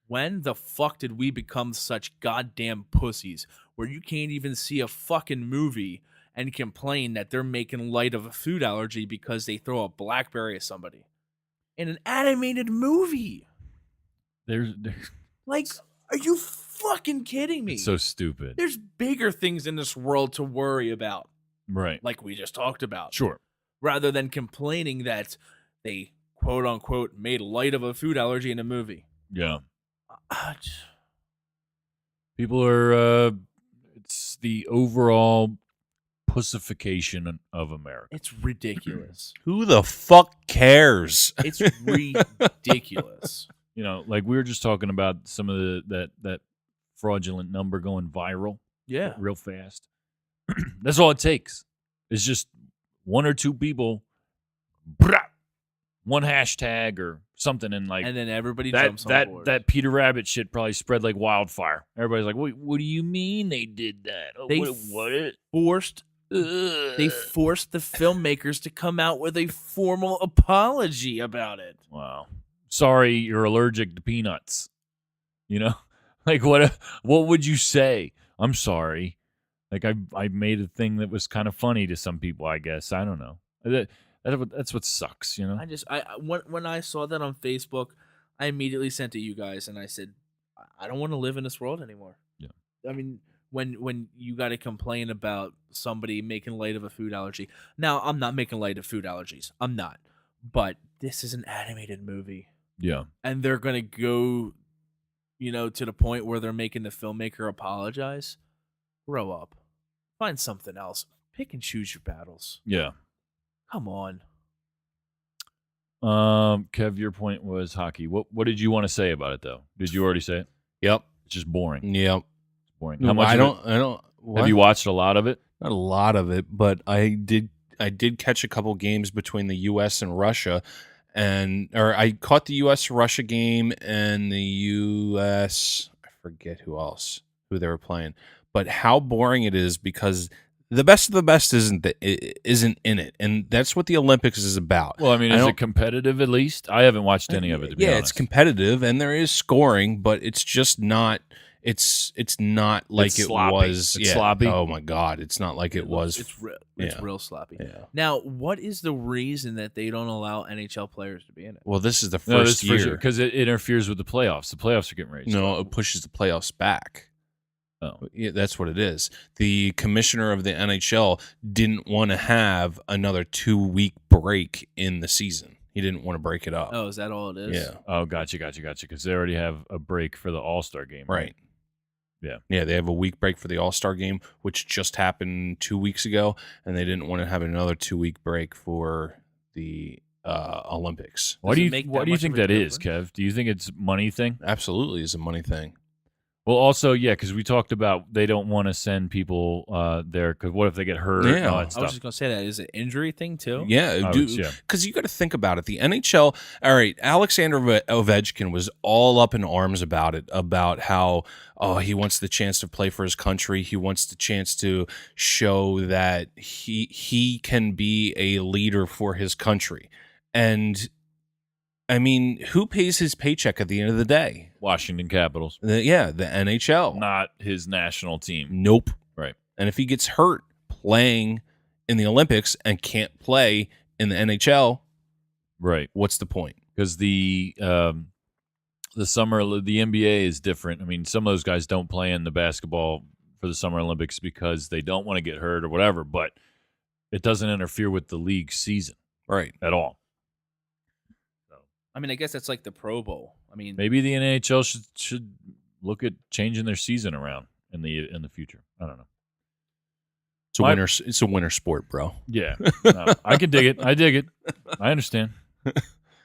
C: When the fuck did we become such goddamn pussies where you can't even see a fucking movie and complain that they're making light of a food allergy because they throw a blackberry at somebody? In an animated movie.
B: There's
C: Like, are you fucking kidding me?
B: it's so stupid.
C: There's bigger things in this world to worry about,
B: Right.
C: like we just talked about.
B: Sure.
C: Rather than complaining that they, quote unquote, made light of a food allergy in a movie.
B: Yeah. People are it's the overall pussification of America.
C: It's ridiculous.
E: Who the fuck cares?
C: It's ridiculous.
B: You know, like we were just talking about some of that fraudulent number going viral
C: Yeah.
B: real fast. That's all it takes. It's just one or two people, one hashtag or something, and like
C: And then everybody
B: that
C: jumps on board.
B: that Peter Rabbit shit probably spread like wildfire. Everybody's like, what do you mean they did that? Oh,
C: They
B: what?
C: forced They forced the filmmakers to come out with a formal apology about it.
B: Wow. Sorry, you're allergic to peanuts. You know, like what would you say? I'm sorry. Like I made a thing that was kind of funny to some people. I guess I don't know. That's what sucks. You know.
C: When I saw that on Facebook, I immediately sent it to you guys, and I said, I don't want to live in this world anymore.
B: Yeah.
C: I mean, when you got to complain about somebody making light of a food allergy. Now, I'm not making light of food allergies. I'm not. But this is an animated movie.
B: Yeah.
C: And they're going to go, to the point where they're making the filmmaker apologize. Grow up. Find something else. Pick and choose your battles.
B: Yeah.
C: Come on.
B: Kev, your point was hockey. What did you want to say about it though? Did you already say it?
E: Yep.
B: It's just boring.
E: Yep.
B: It's boring. How much?
E: I don't. What?
B: Have you watched a lot of it?
E: Not a lot of it, but I did catch a couple games between the U.S. and Russia, or I caught the U.S.-Russia game and the U.S. I forget who they were playing, but how boring it is because the best of the best isn't in it, and that's what the Olympics is about.
B: Well, I mean, is it competitive at least? I haven't watched any of it. To be honest.
E: It's competitive and there is scoring, but it's just not. It's not like
B: It's
E: it
B: sloppy.
E: was.
B: It's sloppy.
E: Oh my God, it's not like it was.
C: It's real sloppy.
E: Yeah.
C: Now, what is the reason that they don't allow NHL players to be in it?
E: Well, this is the
B: No,
E: first year
B: because it interferes with the playoffs. The playoffs are getting ready. to
E: No,
B: start.
E: it pushes the playoffs back.
B: Oh.
E: Yeah, that's what it is. The commissioner of the NHL didn't want to have another 2-week break in the season. He didn't want to break it up.
C: Oh, is that all it is?
E: Yeah.
B: Oh, gotcha. Because they already have a break for the All-Star game.
E: Right.
B: Yeah.
E: Yeah, they have a week break for the All-Star game, which just happened 2 weeks ago, and they didn't want to have another 2-week break for the Olympics.
B: Why
C: Does
B: do
C: it
B: you
C: make
B: Why
C: that
B: do you
C: much
B: think
C: of a
B: that is,
C: difference?
B: Kev? Do you think it's money thing?
E: Absolutely is a money thing.
B: Well, also, yeah, because we talked about they don't want to send people there because what if they get hurt and all
E: Yeah.
B: that
C: I was
B: stuff?
C: just going to say that. Is it an injury thing, too?
E: Yeah,
B: Oh,
E: dude.
B: yeah.
E: Because you got to think about it. The NHL, all right, Alexander Ovechkin was all up in arms about it, about how, he wants the chance to play for his country. He wants the chance to show that he can be a leader for his country. And, I mean, who pays his paycheck at the end of the day?
B: Washington Capitals,
E: The NHL.
B: not his national team.
E: Nope.
B: Right.
E: And if he gets hurt playing in the Olympics and can't play in the NHL,
B: Right.
E: what's the point?
B: Because the summer, the NBA is different. I mean, some of those guys don't play in the basketball for the Summer Olympics because they don't want to get hurt or whatever, but it doesn't interfere with the league season
E: Right.
B: at all.
C: I mean, I guess that's like the Pro Bowl. I mean,
B: Maybe the NHL should look at changing their season around in the future. I don't know.
E: It's a winter sport, bro.
B: Yeah, no, I can dig it. I dig it. I understand.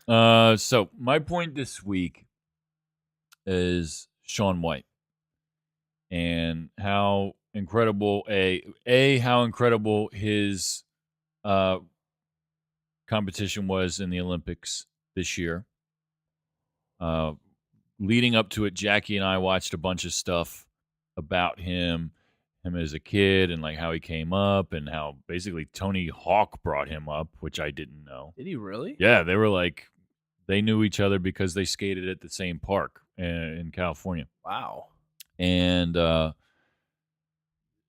B: So my point this week is Shaun White and how incredible how incredible his competition was in the Olympics this year. Leading up to it, Jackie and I watched a bunch of stuff about him as a kid, and like how he came up, and how basically Tony Hawk brought him up, which I didn't know.
C: Did he really?
B: Yeah, they were like, they knew each other because they skated at the same park in California.
C: Wow.
B: And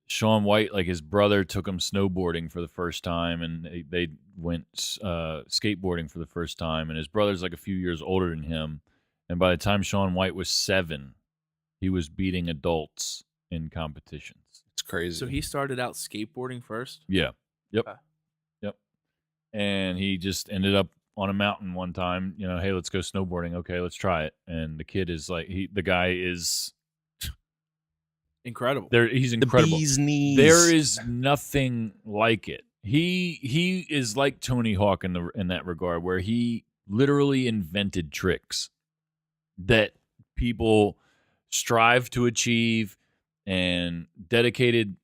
B: Shaun White, like his brother, took him snowboarding for the first time, and they went skateboarding for the first time. And his brother's like a few years older than him. And by the time Shaun White was 7, he was beating adults in competitions.
E: It's crazy.
C: So he started out skateboarding first?
B: Yeah. Yep.
C: Okay.
B: Yep. And he just ended up on a mountain one time, hey, let's go snowboarding. Okay, let's try it. And the kid is like, the guy is
C: incredible.
B: He's incredible.
E: The bee's knees.
B: There is nothing like it. He is like Tony Hawk in that regard, where he literally invented tricks that people strive to achieve and dedicated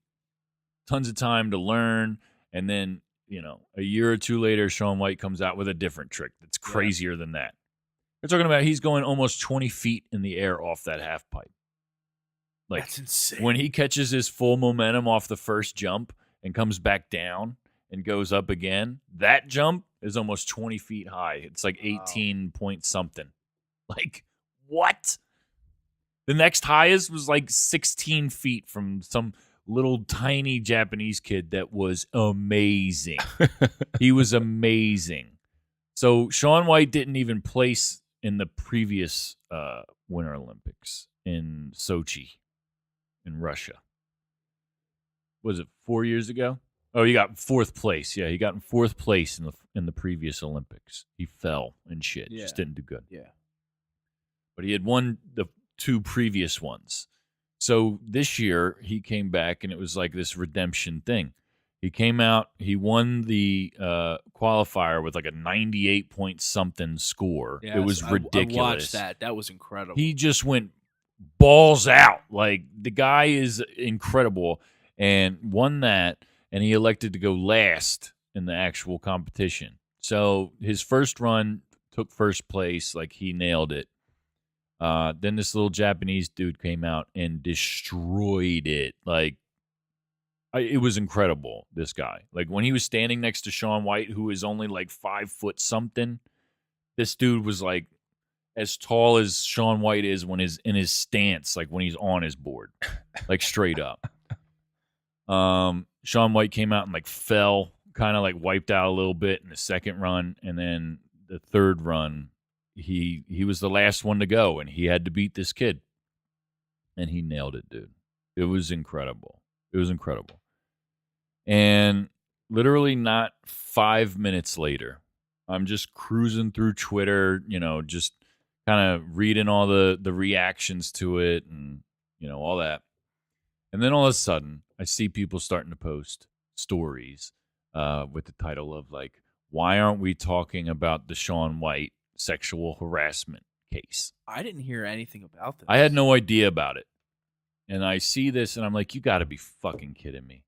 B: tons of time to learn. And then, a year or two later, Shaun White comes out with a different trick that's crazier than that. They're talking about he's going almost 20 feet in the air off that half pipe. Like,
C: that's insane.
B: When he catches his full momentum off the first jump and comes back down and goes up again, that jump is almost 20 feet high. It's like 18 point something. Like, what? The next highest was like 16 feet from some little tiny Japanese kid that was amazing. He was amazing. So Shaun White didn't even place in the previous Winter Olympics in Sochi in Russia. Was it 4 years ago? Oh, he got 4th place. Yeah, he got in 4th place in the previous Olympics. He fell and shit.
C: Yeah.
B: Just didn't do good.
C: Yeah.
B: But he had won the 2 previous ones. So this year he came back, and it was like this redemption thing. He came out, he won the qualifier with like a 98 point something score.
C: Yes,
B: it was ridiculous.
C: I watched that. That was incredible.
B: He just went balls out. Like, the guy is incredible, and won that, and he elected to go last in the actual competition. So his first run took 1st place, like he nailed it. Then this little Japanese dude came out and destroyed it. Like, it was incredible, this guy. Like, when he was standing next to Shaun White, who is only like 5 foot something, this dude was like as tall as Shaun White is when he's in his stance, like when he's on his board, like straight up. Shaun White came out and like fell, kind of like wiped out a little bit in the second run, and then the third run, he was the last one to go, and he had to beat this kid, and he nailed it, dude. It was incredible. It was incredible. And literally not 5 minutes later, I'm just cruising through Twitter, just kind of reading all the reactions to it and, all that. And then all of a sudden, I see people starting to post stories with the title of, like, why aren't we talking about the Shaun White sexual harassment case?
C: I didn't hear anything about this.
B: I had no idea about it. And I see this, and I'm like, you got to be fucking kidding me.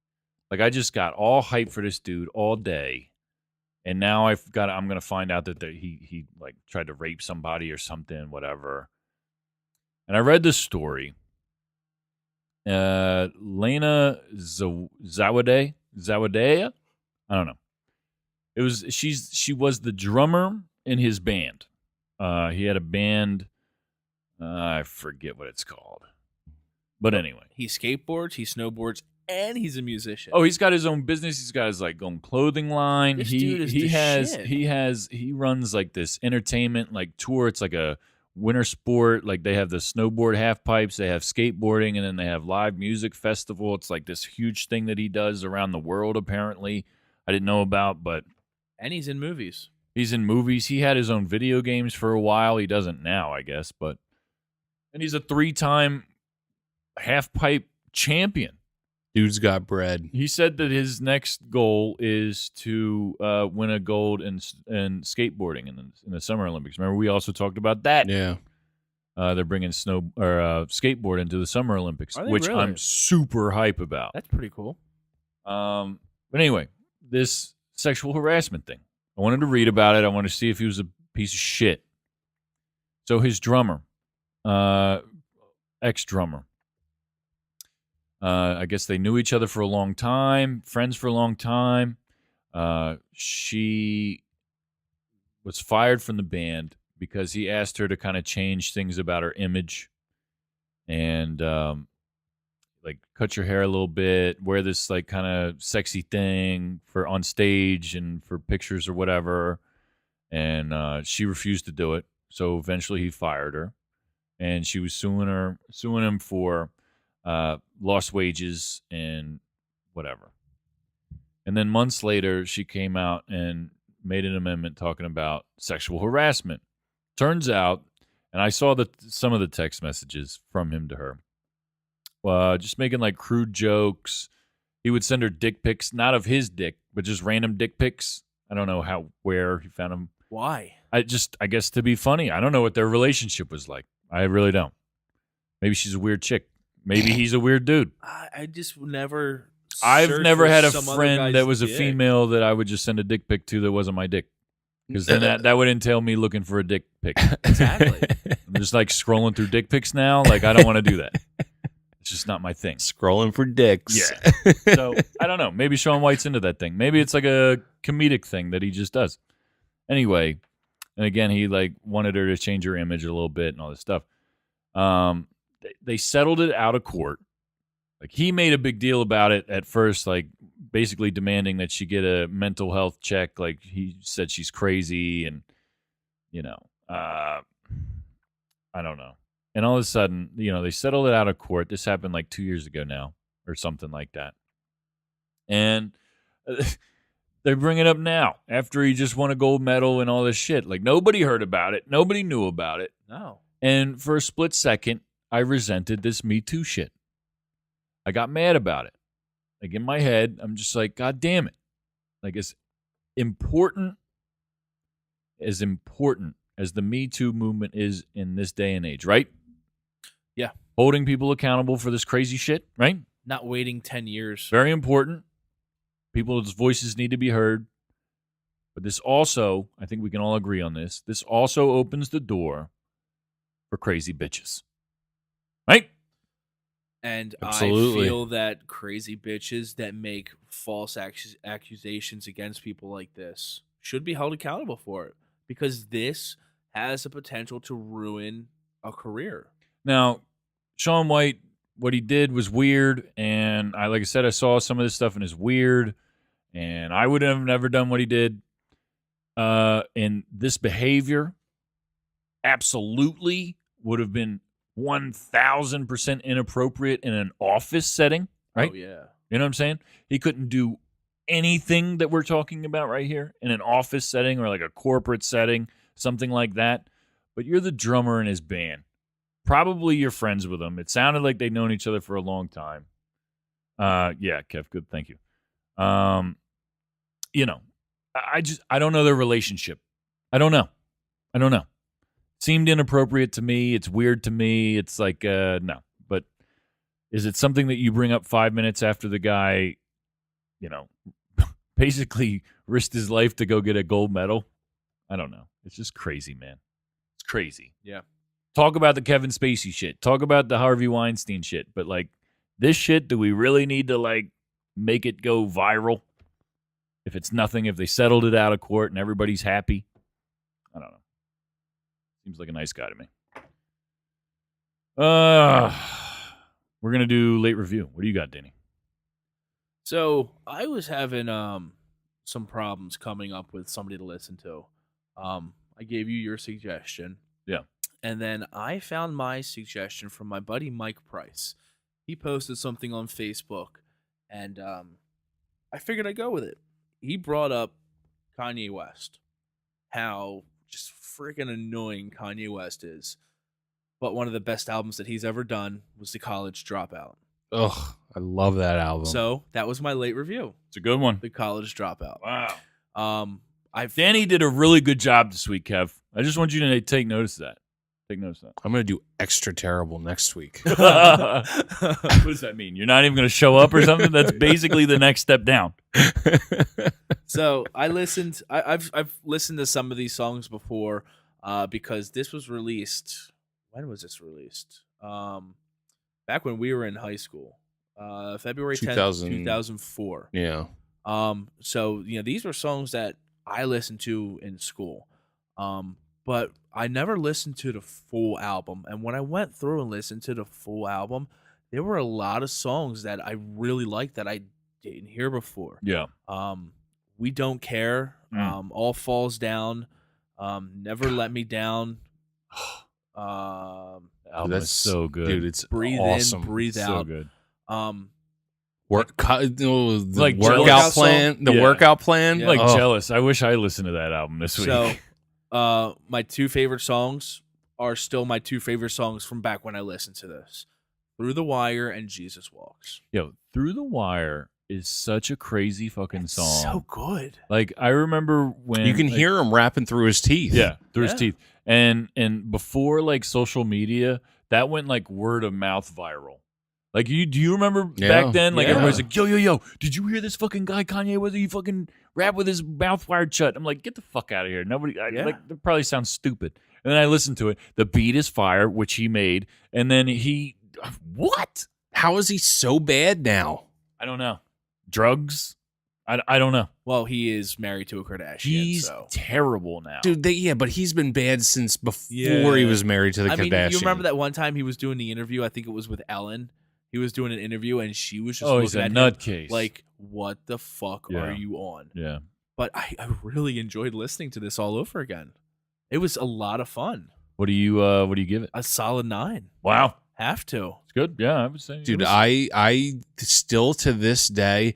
B: Like, I just got all hyped for this dude all day, and now I'm going to find out that he like tried to rape somebody or something, whatever. And I read this story. Lena Zawadea? I don't know. She was the drummer in his band. He had a band. I forget what it's called. But anyway,
C: he skateboards, he snowboards, and he's a musician.
B: Oh, he's got his own business. He's got his like own clothing line.
C: This dude is the shit.
B: He runs like this entertainment like tour. It's like a winter sport. Like, they have the snowboard half pipes, they have skateboarding, and then they have live music festival. It's like this huge thing that he does around the world, apparently. I didn't know about, but
C: and he's in movies.
B: He's in movies. He had his own video games for a while. He doesn't now, I guess, and he's a 3-time half pipe champion.
E: Dude's got bread.
B: He said that his next goal is to win a gold in skateboarding in the Summer Olympics. Remember, we also talked about that.
E: Yeah.
B: They're bringing skateboard into the Summer Olympics,
C: Are they
B: which
C: really?
B: I'm super hype about.
C: That's pretty cool.
B: But anyway, this sexual harassment thing. I wanted to read about it. I wanted to see if he was a piece of shit. So his drummer, ex-drummer, I guess they knew each other for a long time, friends for a long time. She was fired from the band because he asked her to kind of change things about her image and like cut your hair a little bit, wear this like kind of sexy thing for on stage and for pictures or whatever. And she refused to do it. So eventually he fired her, and she was suing him for lost wages and whatever. And then months later, she came out and made an amendment talking about sexual harassment. Turns out, and I saw some of the text messages from him to her, just making like crude jokes. He would send her dick pics, not of his dick, but just random dick pics. I don't know where he found them.
C: Why?
B: I guess to be funny. I don't know what their relationship was like. I really don't. Maybe she's a weird chick. Maybe he's a weird dude.
C: I just never.
B: I've
C: searched
B: never
C: for
B: had a
C: some other
B: friend
C: guy's
B: that was a
C: dick.
B: female that I would just send a dick pic to that wasn't my dick. Because then that would entail me looking for a dick pic.
C: Exactly.
B: I'm just like scrolling through dick pics now. Like, I don't want to do that. It's just not my thing.
E: Scrolling for dicks.
B: Yeah. So, I don't know. Maybe Shaun White's into that thing. Maybe it's like a comedic thing that he just does. Anyway, and again, he like wanted her to change her image a little bit and all this stuff. They settled it out of court. Like, he made a big deal about it at first, like basically demanding that she get a mental health check. Like, he said she's crazy and, I don't know. And all of a sudden, they settled it out of court. This happened like 2 years ago now or something like that. And they bring it up now after he just won a gold medal and all this shit. Like, nobody heard about it. Nobody knew about it.
C: No.
B: And for a split second, I resented this Me Too shit. I got mad about it. Like, in my head, I'm just like, God damn it. Like, as important as the Me Too movement is in this day and age, right?
C: Yeah.
B: Holding people accountable for this crazy shit, right?
C: Not waiting 10 years.
B: Very important. People's voices need to be heard. But this also, I think we can all agree on this, this also opens the door for crazy bitches. Right?
C: And
B: Absolutely.
C: I feel that crazy bitches that make false accusations against people like this should be held accountable for it, because this has the potential to ruin a career.
B: Now, Shaun White, what he did was weird, and like I said, I saw some of this stuff and it's weird, and I would have never done what he did. And this behavior absolutely would have been 1,000% inappropriate in an office setting, right?
C: Oh, yeah.
B: You know what I'm saying? He couldn't do anything that we're talking about right here in an office setting or like a corporate setting, something like that. But you're the drummer in his band. Probably you're friends with him. It sounded like they'd known each other for a long time. Yeah, Kev, good. Thank you. I don't know their relationship. I don't know. Seemed inappropriate to me. It's weird to me. It's like, no. But is it something that you bring up 5 minutes after the guy, basically risked his life to go get a gold medal? I don't know. It's just crazy, man. It's crazy.
C: Yeah.
B: Talk about the Kevin Spacey shit. Talk about the Harvey Weinstein shit. But, like, this shit, do we really need to, like, make it go viral? If it's nothing, if they settled it out of court and everybody's happy? I don't know. Seems like a nice guy to me. We're going to do late review. What do you got, Danny?
C: So I was having some problems coming up with somebody to listen to. I gave you your suggestion.
B: Yeah.
C: And then I found my suggestion from my buddy Mike Price. He posted something on Facebook, and I figured I'd go with it. He brought up Kanye West. How just freaking annoying Kanye West is. But one of the best albums that he's ever done was The College Dropout.
E: Ugh, I love that album.
C: So that was my late review.
B: It's a good one.
C: The College Dropout.
B: Wow. Danny did a really good job this week, Kev. I just want you to take notice of that. Take notes of
E: I'm gonna do extra terrible next week.
B: that. What does that mean? You're not even going to show up or something? That's basically the next step down.
C: So I listened. I've listened to some of these songs before because this was released. When was this released? Back when we were in high school, February 10th, 2004.
E: Yeah.
C: So these were songs that I listened to in school. But I never listened to the full album. And when I went through and listened to the full album, there were a lot of songs that I really liked that I didn't hear before.
B: Yeah.
C: We Don't Care, All Falls Down, Never Let Me Down.
B: Album
E: That's
B: is so good.
E: Dude, it's
C: Breathe
E: awesome.
C: In, Breathe
B: so
C: Out.
B: good.
E: The
B: Like
E: workout
B: Jealous
E: plan. The
B: Yeah.
E: workout plan.
C: Yeah.
B: Like
E: Oh.
B: Jealous. I wish I listened to that album this week.
C: So, my two favorite songs are still my two favorite songs from back when I listened to this: Through the Wire and Jesus Walks.
B: Yo, Through the Wire is such a crazy fucking song.
C: So good.
B: Like I remember when
E: You can
B: like,
E: hear him rapping through his teeth.
B: Yeah, through his
C: Yeah.
B: teeth. And before like social media, that went like word of mouth viral. Like do you remember
E: Yeah.
B: back then? Like
C: Yeah.
B: everybody's like, yo, did you hear this fucking guy Kanye? Whether he fucking rap with his mouth wired shut? I'm like, get the fuck out of here. Nobody
C: Yeah.
B: like that probably sounds stupid. And then I listened to it. The beat is fire, which he made, and then he what?
E: How is he so bad now?
B: I don't know. Drugs? I don't know.
C: Well, he is married to a Kardashian.
B: He's
C: so.
B: terrible now.
E: Dude, but he's been bad since before
C: Yeah.
E: he was married to the
C: I mean,
E: Kardashian.
C: you remember that one time he was doing the interview? I think it was with Ellen. He was doing an interview, and she was just
B: Oh, he's
C: looking
B: a
C: at him
B: nutcase.
C: like, "What the fuck
B: Yeah.
C: are you on?"
B: Yeah.
C: But I really enjoyed listening to this all over again. It was a lot of fun.
B: What do you give it?
C: A solid 9.
B: Wow.
C: Have to.
B: It's good. Yeah, I would say.
E: Dude,
B: it was-
E: I still to this day,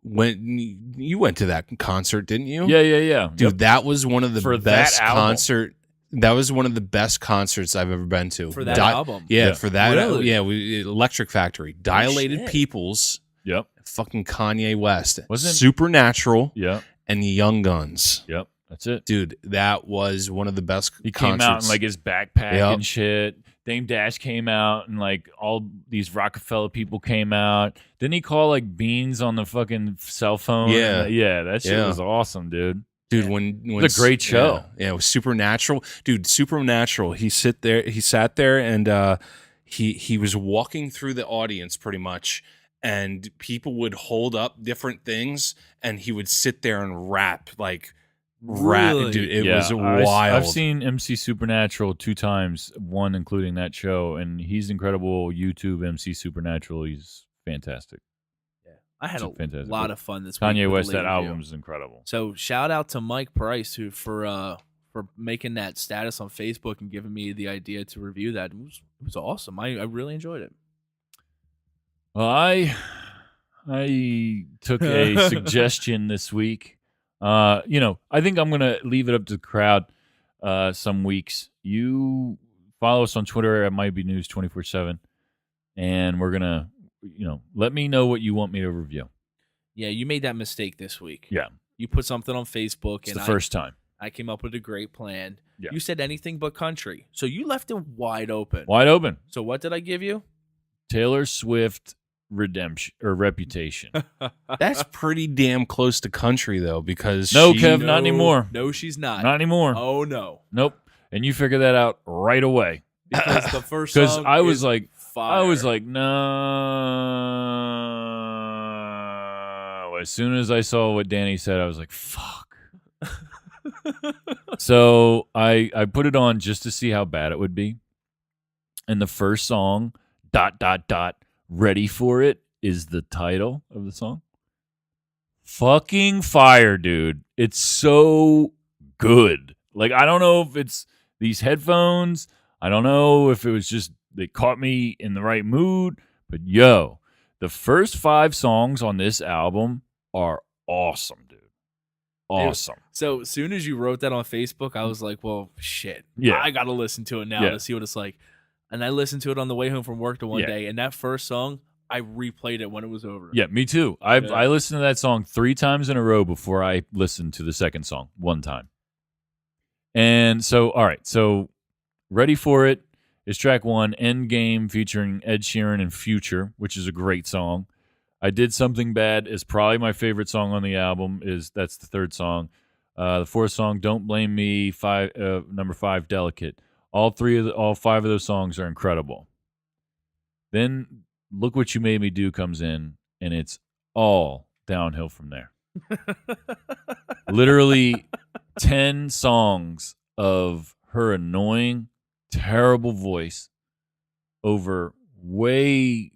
E: when you went to that concert, didn't you?
B: Yeah.
E: Dude,
B: Yep.
E: that was one of the
B: For that
E: best
B: album.
E: concert. That was one of the best concerts I've ever been to.
C: For that
E: Di-
C: album.
E: Yeah,
B: Yeah.
E: for that.
C: Really?
E: Yeah, Electric Factory, Dilated
C: shit.
E: Peoples,
B: Yep.
E: fucking Kanye West,
B: Wasn't-
E: Supernatural,
B: Yep.
E: and the Young Guns.
B: Yep. That's it.
E: Dude, that was one of the best
B: He
E: concerts.
B: came out in like his backpack
E: Yep.
B: and shit. Dame Dash came out and like all these Rockefeller people came out. Didn't he call like beans on the fucking cell phone?
E: Yeah.
B: Yeah. That shit
E: Yeah.
B: was awesome, dude.
E: Dude, when
B: It's a great show.
E: Yeah, it was Supernatural. Dude, Supernatural. He sat there and he was walking through the audience pretty much, and people would hold up different things, and he would sit there and rap
C: Really?
E: Dude, it
B: Yeah,
E: was wild.
B: I've seen MC Supernatural 2 times, one including that show, and he's incredible. YouTube MC Supernatural, he's fantastic.
C: I had
B: It's
C: a
B: fantastic.
C: lot of fun this week.
B: Kanye
C: with
B: West,
C: the
B: that
C: late review.
B: album is incredible.
C: So shout out to Mike Price for making that status on Facebook and giving me the idea to review that. It was awesome. I really enjoyed it.
B: Well, I took a suggestion this week. I think I'm gonna leave it up to the crowd. Some weeks you follow us on Twitter at MightBeNews 24/7, and we're gonna, let me know what you want me to review.
C: Yeah, you made that mistake this week.
B: Yeah,
C: You put something on Facebook,
B: it's
C: and
B: the first time.
C: I came up with a great plan.
B: Yeah.
C: You said anything but country, so you left it wide open.
B: Wide open.
C: So what did I give you?
B: Taylor Swift redemption or reputation.
E: That's pretty damn close to country though, because
B: No,
E: she-
B: Kev, not anymore.
C: No, she's not.
B: Not anymore.
C: Oh no,
B: Nope. And you figured that out right away.
C: because the first
B: Because
C: song
B: I was
C: is
B: like,
C: fire.
B: no. As soon as I saw what Danny said, I was like, fuck. So I put it on just to see how bad it would be. And the first song, ... Ready for It, is the title of the song. Fucking fire, dude. It's so good. Like, I don't know if it's these headphones. I don't know if it was just they caught me in the right mood. But yo, the first 5 songs on this album are awesome, dude. Awesome.
C: So as soon as you wrote that on Facebook, I was like, well, shit.
B: Yeah.
C: I got to listen to it now
B: Yeah.
C: to see what it's like. And I listened to it on the way home from work the one
B: Yeah.
C: day, and that first song, I replayed it when it was over.
B: Yeah, me too. I listened to that song 3 times in a row before I listened to the second song one time. And so, all right. So Ready For It is track 1, Endgame featuring Ed Sheeran and Future, which is a great song. I Did Something Bad is probably my favorite song on the album. That's the 3rd song. The 4th song, Don't Blame Me, number 5, Delicate. All 5 of those songs are incredible. Then Look What You Made Me Do comes in, and it's all downhill from there. Literally 10 songs of her annoying, terrible voice over way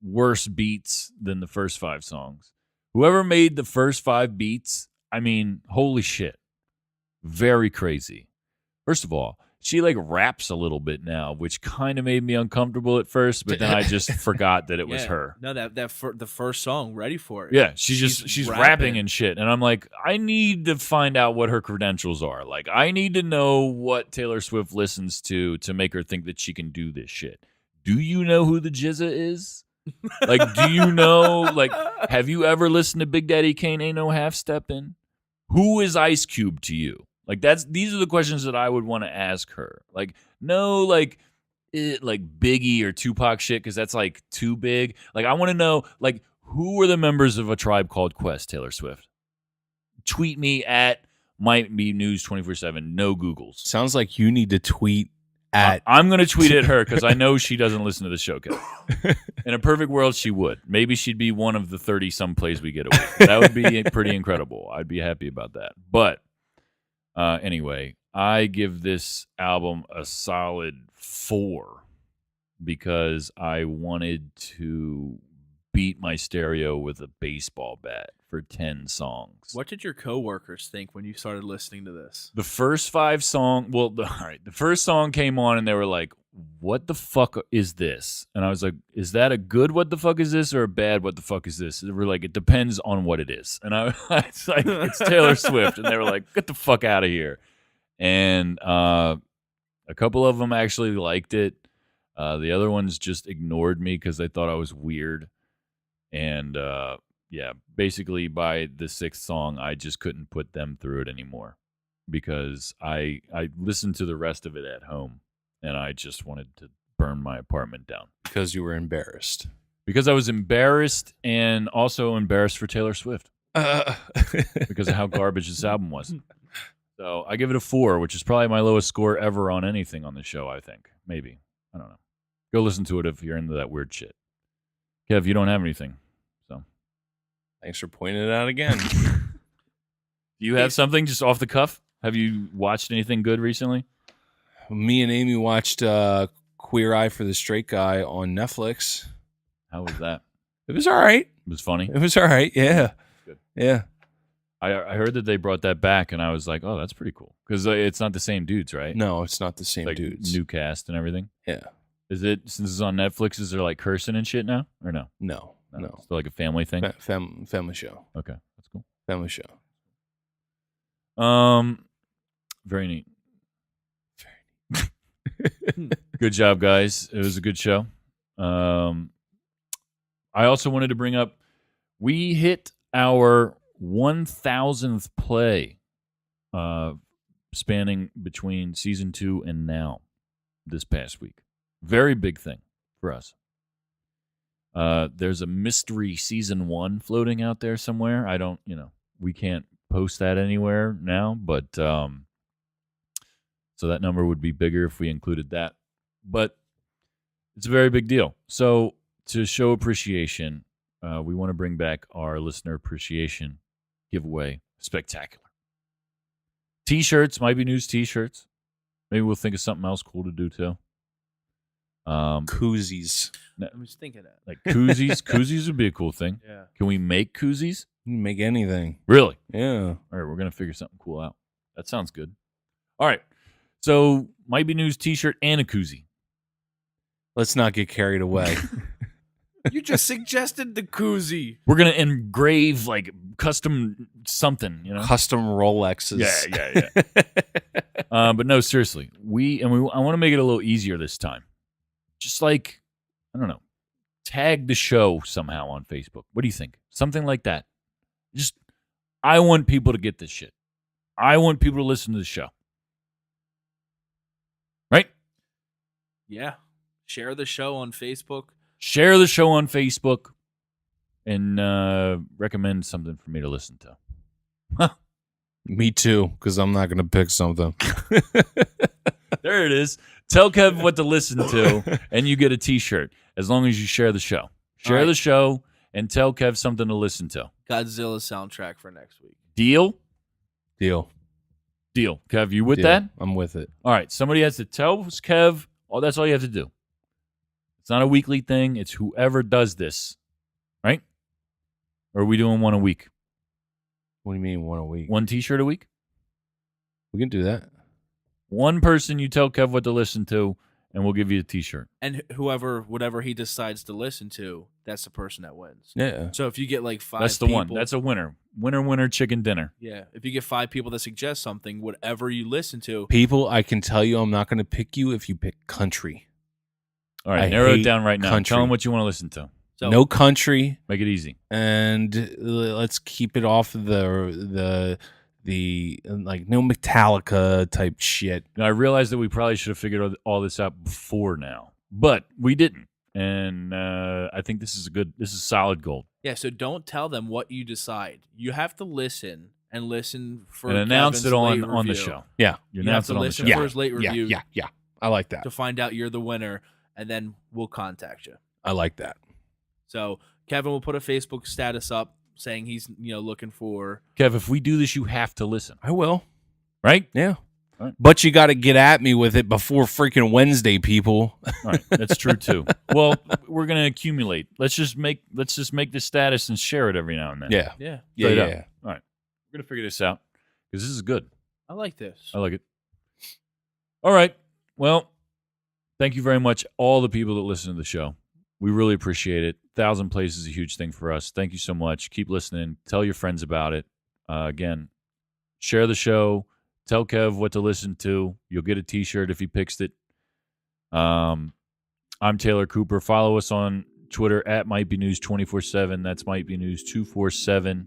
B: worse beats than the first 5 songs. Whoever made the first 5 beats, I mean, holy shit. Very crazy. First of all, she like raps a little bit now, which kind of made me uncomfortable at first, but then I just forgot that it was her.
C: No, the first song, Ready For It.
B: Yeah, she's rapping and shit. And I'm like, I need to find out what her credentials are. Like, I need to know what Taylor Swift listens to make her think that she can do this shit. Do you know who the Jizza is? Like, do you know, like, have you ever listened to Big Daddy Kane Ain't No Half Steppin'? Who is Ice Cube to you? Like, these are the questions that I would want to ask her. Like, no, like Biggie or Tupac shit, because that's like too big. Like, I want to know, like, who are the members of A Tribe Called Quest, Taylor Swift? Tweet me at Might Be News 24/7. No Googles.
E: Sounds like you need to tweet at.
B: I'm going to tweet at her because I know she doesn't listen to the show, Kevin. In a perfect world, she would. Maybe she'd be one of the 30-some plays we get a week. That would be pretty incredible. I'd be happy about that. But anyway, I give this album a solid 4 because I wanted to beat my stereo with a baseball bat for 10 songs.
C: What did your coworkers think when you started listening to this?
B: The first 5 songs, the first song came on and they were like, what the fuck is this? And I was like, is that a good what the fuck is this or a bad what the fuck is this? They were like, it depends on what it is. And it's like, it's Taylor Swift. And they were like, get the fuck out of here. And a couple of them actually liked it. The other ones just ignored me because they thought I was weird. And yeah, basically by the 6th song, I just couldn't put them through it anymore because I listened to the rest of it at home. And I just wanted to burn my apartment down.
E: Because you were embarrassed.
B: Because I was embarrassed and also embarrassed for Taylor Swift. Because of how garbage this album was. So I give it a 4, which is probably my lowest score ever on anything on the show, I think. Maybe. I don't know. Go listen to it if you're into that weird shit. Kev, you don't have anything. So
E: Thanks for pointing it out again.
B: Do you have something just off the cuff? Have you watched anything good recently?
E: Me and Amy watched Queer Eye for the Straight Guy on Netflix.
B: How was that?
E: It was all right.
B: It was funny?
E: It was all right, yeah.
B: Good.
E: Yeah.
B: I heard that they brought that back, and I was like, oh, that's pretty cool. Because it's not the same dudes, right?
E: No, it's not the same
B: like
E: dudes.
B: New cast and everything?
E: Yeah.
B: Is it, since it's on Netflix, is there like cursing and shit now? Or no?
E: No.
B: It's like a family thing?
E: Family show.
B: Okay, that's cool.
E: Family show.
B: Very neat. Good job, guys. It was a good show. I also wanted to bring up, we hit our 1,000th play spanning between season 2 and now this past week. Very big thing for us. There's a mystery season 1 floating out there somewhere. I don't, we can't post that anywhere now, but so that number would be bigger if we included that. But it's a very big deal. So to show appreciation, we want to bring back our listener appreciation giveaway spectacular. T-shirts, might be news T-shirts. Maybe we'll think of something else cool to do too.
E: Koozies.
C: I was thinking that.
B: Like koozies. Koozies would be a cool thing.
C: Yeah.
B: Can we make koozies?
E: You can make anything.
B: Really?
E: Yeah.
B: All right, we're going to figure something cool out. That sounds good. All right. So, might be news T-shirt and a koozie.
E: Let's not get carried away.
C: You just suggested the koozie.
B: We're going to engrave like custom something,
E: Custom Rolexes.
B: Yeah. But no, seriously. I want to make it a little easier this time. Just like, I don't know, tag the show somehow on Facebook. What do you think? Something like that. I want people to get this shit. I want people to listen to the show.
C: Yeah. Share the show on Facebook.
B: Share the show on Facebook and recommend something for me to listen to.
E: Me too, because I'm not going to pick something.
B: There it is. Tell Kev what to listen to, and you get a T-shirt as long as you share the show. Share the show and tell Kev something to listen to.
C: Godzilla soundtrack for next week.
B: Deal?
E: Deal.
B: Deal. Kev, you with
E: Deal.
B: that?
E: I'm with it.
B: All right. Somebody has to tell Kev. Oh, that's all you have to do. It's not a weekly thing. It's whoever does this, right? Or are we doing one a week?
E: What do you mean one a week?
B: One T-shirt a week?
E: We can do that.
B: One person you tell Kev what to listen to, and we'll give you a T-shirt.
C: And whatever he decides to listen to, that's the person that wins.
E: Yeah.
C: So if you get like 5
B: That's the
C: people,
B: one. That's a winner. Winner, chicken dinner.
C: Yeah. If you get 5 people that suggest something, whatever you listen to.
E: People, I can tell you I'm not going to pick you if you pick country.
B: All right,
E: I
B: narrow it
E: hate
B: down right now.
E: country.
B: Tell them what you want to listen to.
C: So,
E: No country,
B: Make it easy.
E: and let's keep it off the like no Metallica type shit.
B: Now, I realize that we probably should have figured all this out before now, but we didn't. And I think this is solid gold.
C: Yeah, so don't tell them what you decide. You have to listen for
B: And announce
C: Kevin's
B: it on
C: late
B: the
C: review.
B: show.
E: Yeah.
B: You
C: You have
B: announce
C: to
B: it on the
C: listen
B: show.
C: for his late review
E: Yeah. I like that.
C: to find out you're the winner, and then we'll contact you.
E: I like that.
C: So Kevin will put a Facebook status up saying he's looking for.
B: Kev, if we do this, you have to listen,
E: I will.
B: right?
E: Yeah.
B: All right.
E: But you got to get at me with it before freaking Wednesday, people.
B: All right, that's true too. Well, we're gonna accumulate. Let's just make the status and share it every now and then.
E: Yeah.
C: Yeah,
B: Straight up.
E: Yeah.
B: All right, we're gonna figure this out because this is good.
C: I like this.
B: I like it. All right. Well, thank you very much, all the people that listen to the show. We really appreciate it. 1,000 plays is a huge thing for us. Thank you so much. Keep listening. Tell your friends about it. Again, share the show. Tell Kev what to listen to. You'll get a T-shirt if he picks it. I'm Taylor Cooper. Follow us on Twitter at Might Be News 24/7. That's Might Be News 247.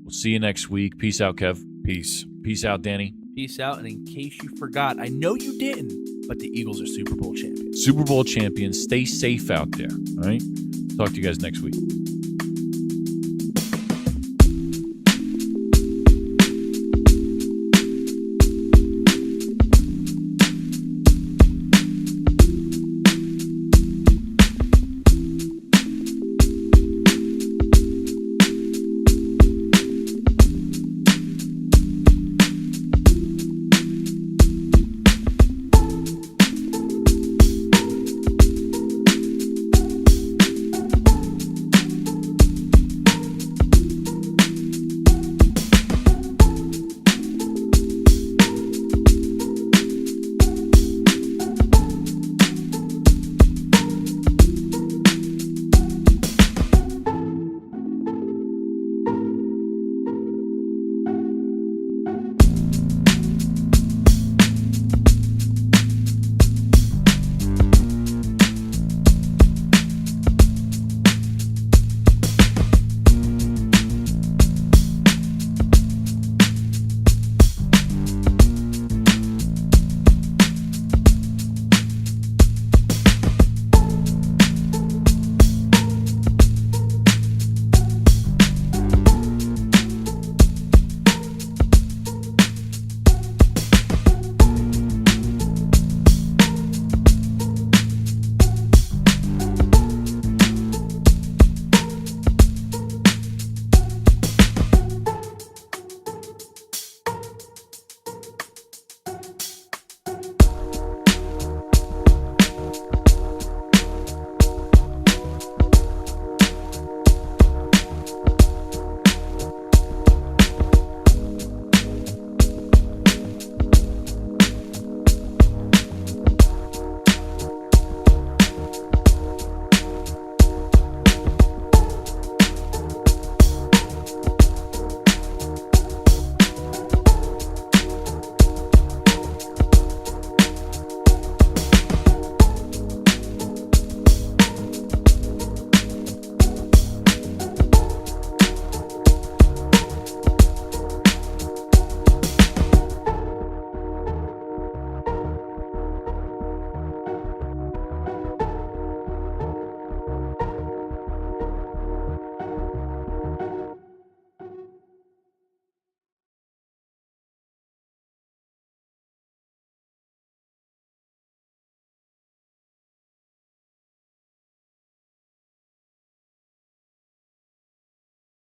B: We'll see you next week. Peace out, Kev.
E: Peace.
B: Peace out, Danny.
C: Peace out. And in case you forgot, I know you didn't, but the Eagles are Super Bowl champions.
B: Super Bowl champions. Stay safe out there. All right. Talk to you guys next week.